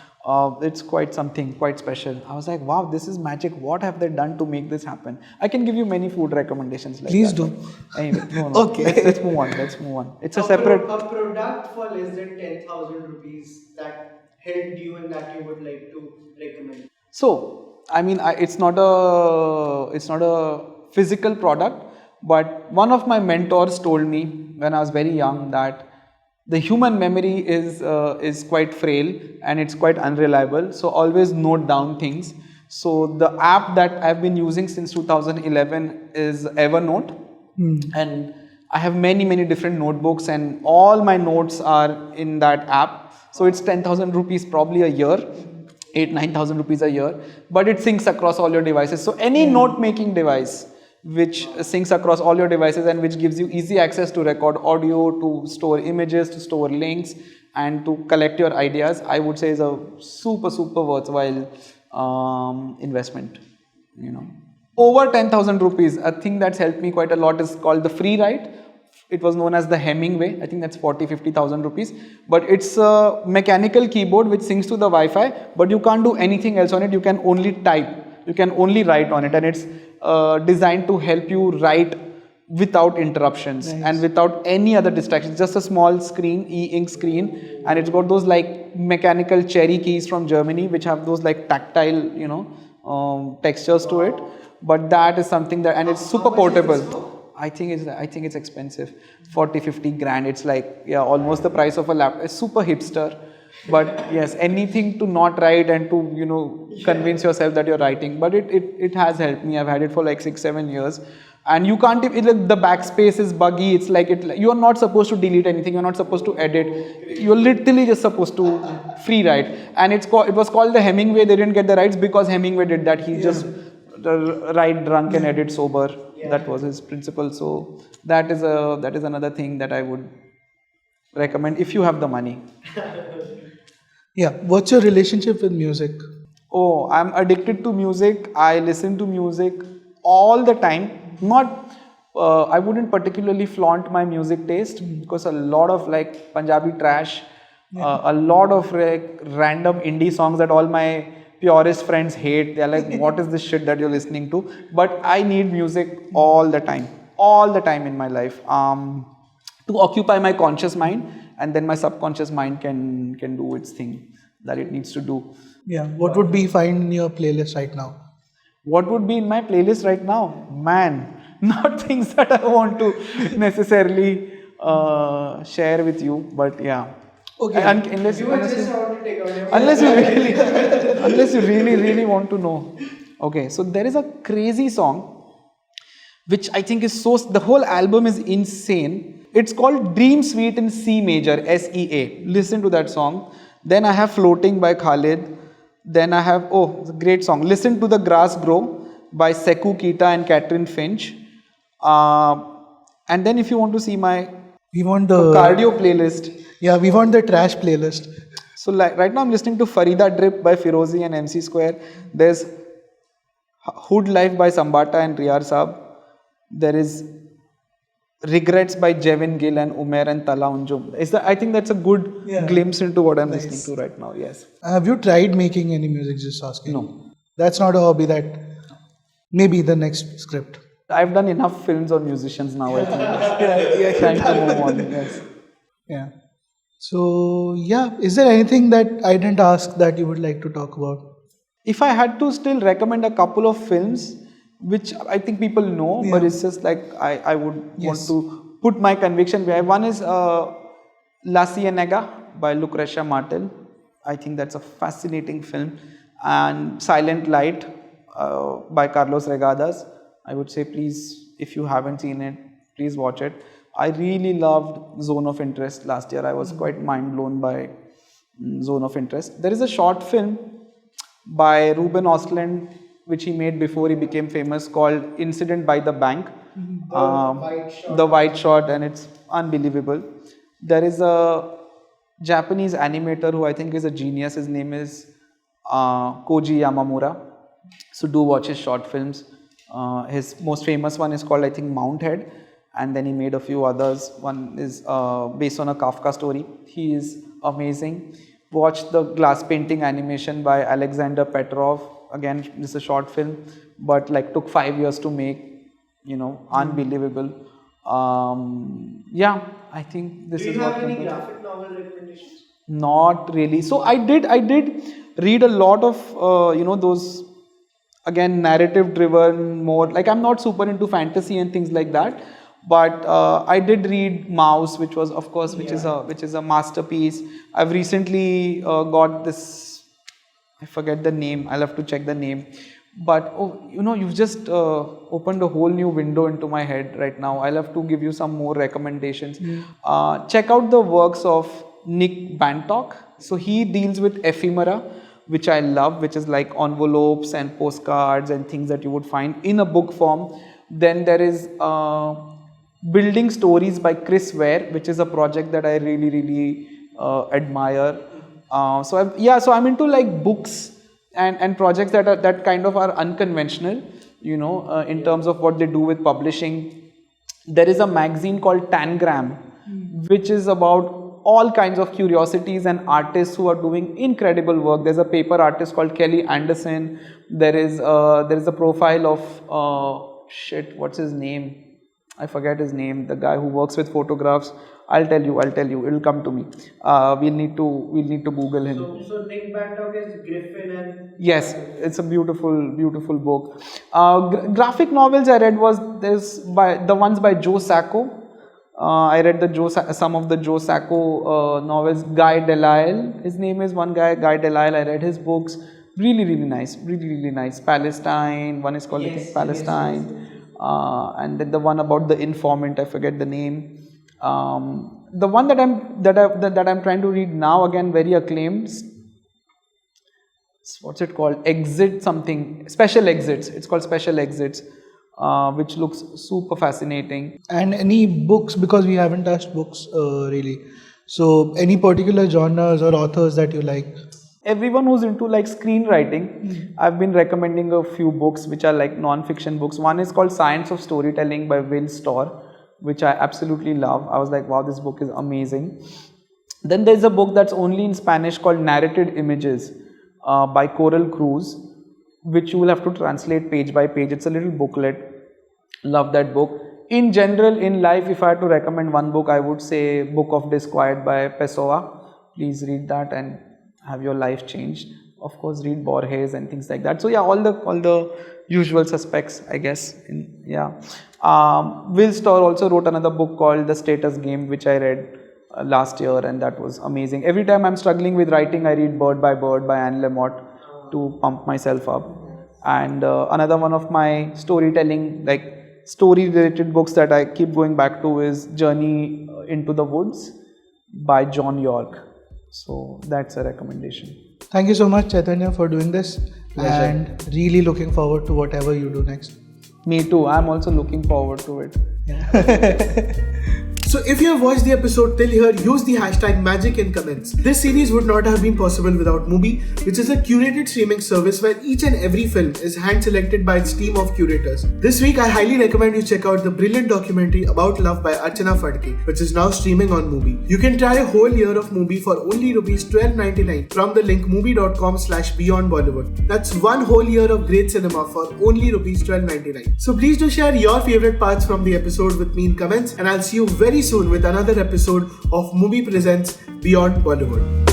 It's quite something, quite special. I was like, wow, this is magic. What have they done to make this happen? I can give you many food recommendations. Please do. Anyway, no. Okay. Let's move on. It's a separate... A product for less than 10,000 rupees that helped you and that you would like to recommend. So, I mean, it's not a physical product, but one of my mentors told me when I was very young that the human memory is quite frail and it's quite unreliable. So always note down things. So the app that I've been using since 2011 is Evernote. And I have many different notebooks and all my notes are in that app. So it's 10,000 rupees probably a year, 8,000-9,000 rupees a year, but it syncs across all your devices. So any note-making device which syncs across all your devices and which gives you easy access to record audio, to store images, to store links, and to collect your ideas, I would say is a super worthwhile investment. Over 10,000 rupees, a thing that's helped me quite a lot is called the Free Write. It was known as the Hemingway. I think that's 40,000-50,000 rupees. But it's a mechanical keyboard which syncs to the Wi-Fi, but you can't do anything else on it. You can only type. You can only write on it, and it's designed to help you write without interruptions and without any other distractions. Just a small screen, e-ink screen, and it's got those mechanical cherry keys from Germany which have those tactile, textures to it. But that is something that, and it's super portable. I think it's expensive, 40-50 grand. It's almost the price of a laptop. It's super hipster. But yes, anything to not write and to convince yourself that you're writing. But it has helped me. I've had it for 6-7 years, and you can't, like the backspace is buggy, it's like you are not supposed to delete anything, you're not supposed to edit, you're literally just supposed to free write. And it was called the Hemingway. They didn't get the rights because Hemingway did that. He just write drunk and edit sober. That was his principle. So that is another thing that I would recommend if you have the money. Yeah, what's your relationship with music? Oh, I'm addicted to music. I listen to music all the time. Not, I wouldn't particularly flaunt my music taste because a lot of like Punjabi trash, a lot of like random indie songs that all my purist friends hate. They're like, what is this shit that you're listening to? But I need music all the time in my life, to occupy my conscious mind, and then my subconscious mind can do its thing that it needs to do. Yeah, what would be find in your playlist right now? What would be in my playlist right now? Man, not things that I want to necessarily share with you, but yeah. Okay. Unless You just want to take out your unless you really want to know. Okay, so there is a crazy song which I think is the whole album is insane. It's called Dream Suite in C major, SEA. Listen to that song. Then I have Floating by Khalid. Then I have, it's a great song. Listen to The Grass Grow by Sekou Keita and Catherine Finch. And then if you want to see my cardio playlist. Yeah, we want the trash playlist. So right now I'm listening to Farida Drip by Firozi and MC Square. There's Hood Life by Sambata and Riyar Saab. There is Regrets by Jevin Gill and Umair and Tala Unjum. I think that's a good glimpse into what I'm listening to right now. Yes. Have you tried making any music? Just asking. No. That's not a hobby. That maybe the next script. I've done enough films on musicians now. I think. Time to move on. Yes. Yeah. So is there anything that I didn't ask that you would like to talk about? If I had to still recommend a couple of films, which I think people know, but it's just like I would want to put my conviction behind. One is La Cienega by Lucrecia Martel. I think that's a fascinating film. And Silent Light by Carlos Regadas. I would say, please, if you haven't seen it, please watch it. I really loved Zone of Interest last year. I was quite mind blown by Zone of Interest. There is a short film by Ruben Ostlund which he made before he became famous called Incident by the Bank. The White Shot, and it's unbelievable. There is a Japanese animator who I think is a genius. His name is Koji Yamamura. So do watch his short films. His most famous one is called, I think, Mounthead, and then he made a few others. One is based on a Kafka story. He is amazing. Watch the glass painting animation by Alexander Petrov. Again, this is a short film, but like took 5 years to make, unbelievable. I think this is what. Do you have any graphic novel recommendations? Not really. So I did read a lot of, those, again, narrative driven, more like, I'm not super into fantasy and things like that, but I did read Mouse, which was, of course, which is a masterpiece. I've recently got this, I forget the name, I'll have to check the name, but you've just opened a whole new window into my head right now. I'll have to give you some more recommendations. Check out the works of Nick Bantock. So he deals with ephemera, which I love, which is like envelopes and postcards and things that you would find in a book form. Then there is Building Stories by Chris Ware, which is a project that I really admire. So I'm into like books and projects that kind of are unconventional, in terms of what they do with publishing. There is a magazine called Tangram, which is about all kinds of curiosities and artists who are doing incredible work. There's a paper artist called Kelly Anderson. There is a profile of what's his name? I forget his name. The guy who works with photographs. I'll tell you. It'll come to me. We'll need to Google him. So Nick Bantock is Griffin and. Yes, it's a beautiful book. Graphic novels I read the ones by Joe Sacco. I read some of the Joe Sacco novels. Guy Delisle, his name is one guy. Guy Delisle. I read his books. Really nice. Palestine. One is called Palestine. and then the one about the informant, I forget the name. The one that I'm trying to read now, again very acclaimed. What's it called? Exit something. Special Exits. It's called Special Exits, which looks super fascinating. And any books, because we haven't touched books really. So any particular genres or authors that you like? Everyone who's into like screenwriting, I've been recommending a few books which are like non-fiction books. One is called Science of Storytelling by Will Storr, which I absolutely love. I was like, wow, this book is amazing. Then there's a book that's only in Spanish called Narrated Images by Coral Cruz, which you will have to translate page by page. It's a little booklet. Love that book. In general, in life, if I had to recommend one book, I would say Book of Disquiet by Pessoa. Please read that and have your life changed. Of course, read Borges and things like that. So yeah, all the usual suspects, I guess. Will Storr also wrote another book called The Status Game, which I read last year, and that was amazing. Every time I'm struggling with writing, I read Bird by Anne Lamott to pump myself up. And another one of my storytelling, like story related books that I keep going back to is Journey into the Woods by John York. So that's a recommendation. Thank you so much, Chaitanya, for doing this. Pleasure. And really looking forward to whatever you do next. Me too. I'm also looking forward to it. Yeah. So if you have watched the episode till here, use the hashtag magic in comments. This series would not have been possible without MUBI, which is a curated streaming service where each and every film is hand selected by its team of curators. This week, I highly recommend you check out the brilliant documentary About Love by Archana Phadke, which is now streaming on MUBI. You can try a whole year of MUBI for only rupees $12.99 from the link mubi.com/Beyond Bollywood. That's one whole year of great cinema for only rupees $12.99. So please do share your favorite parts from the episode with me in comments, and I'll see you very soon with another episode of MUBI Presents Beyond Bollywood.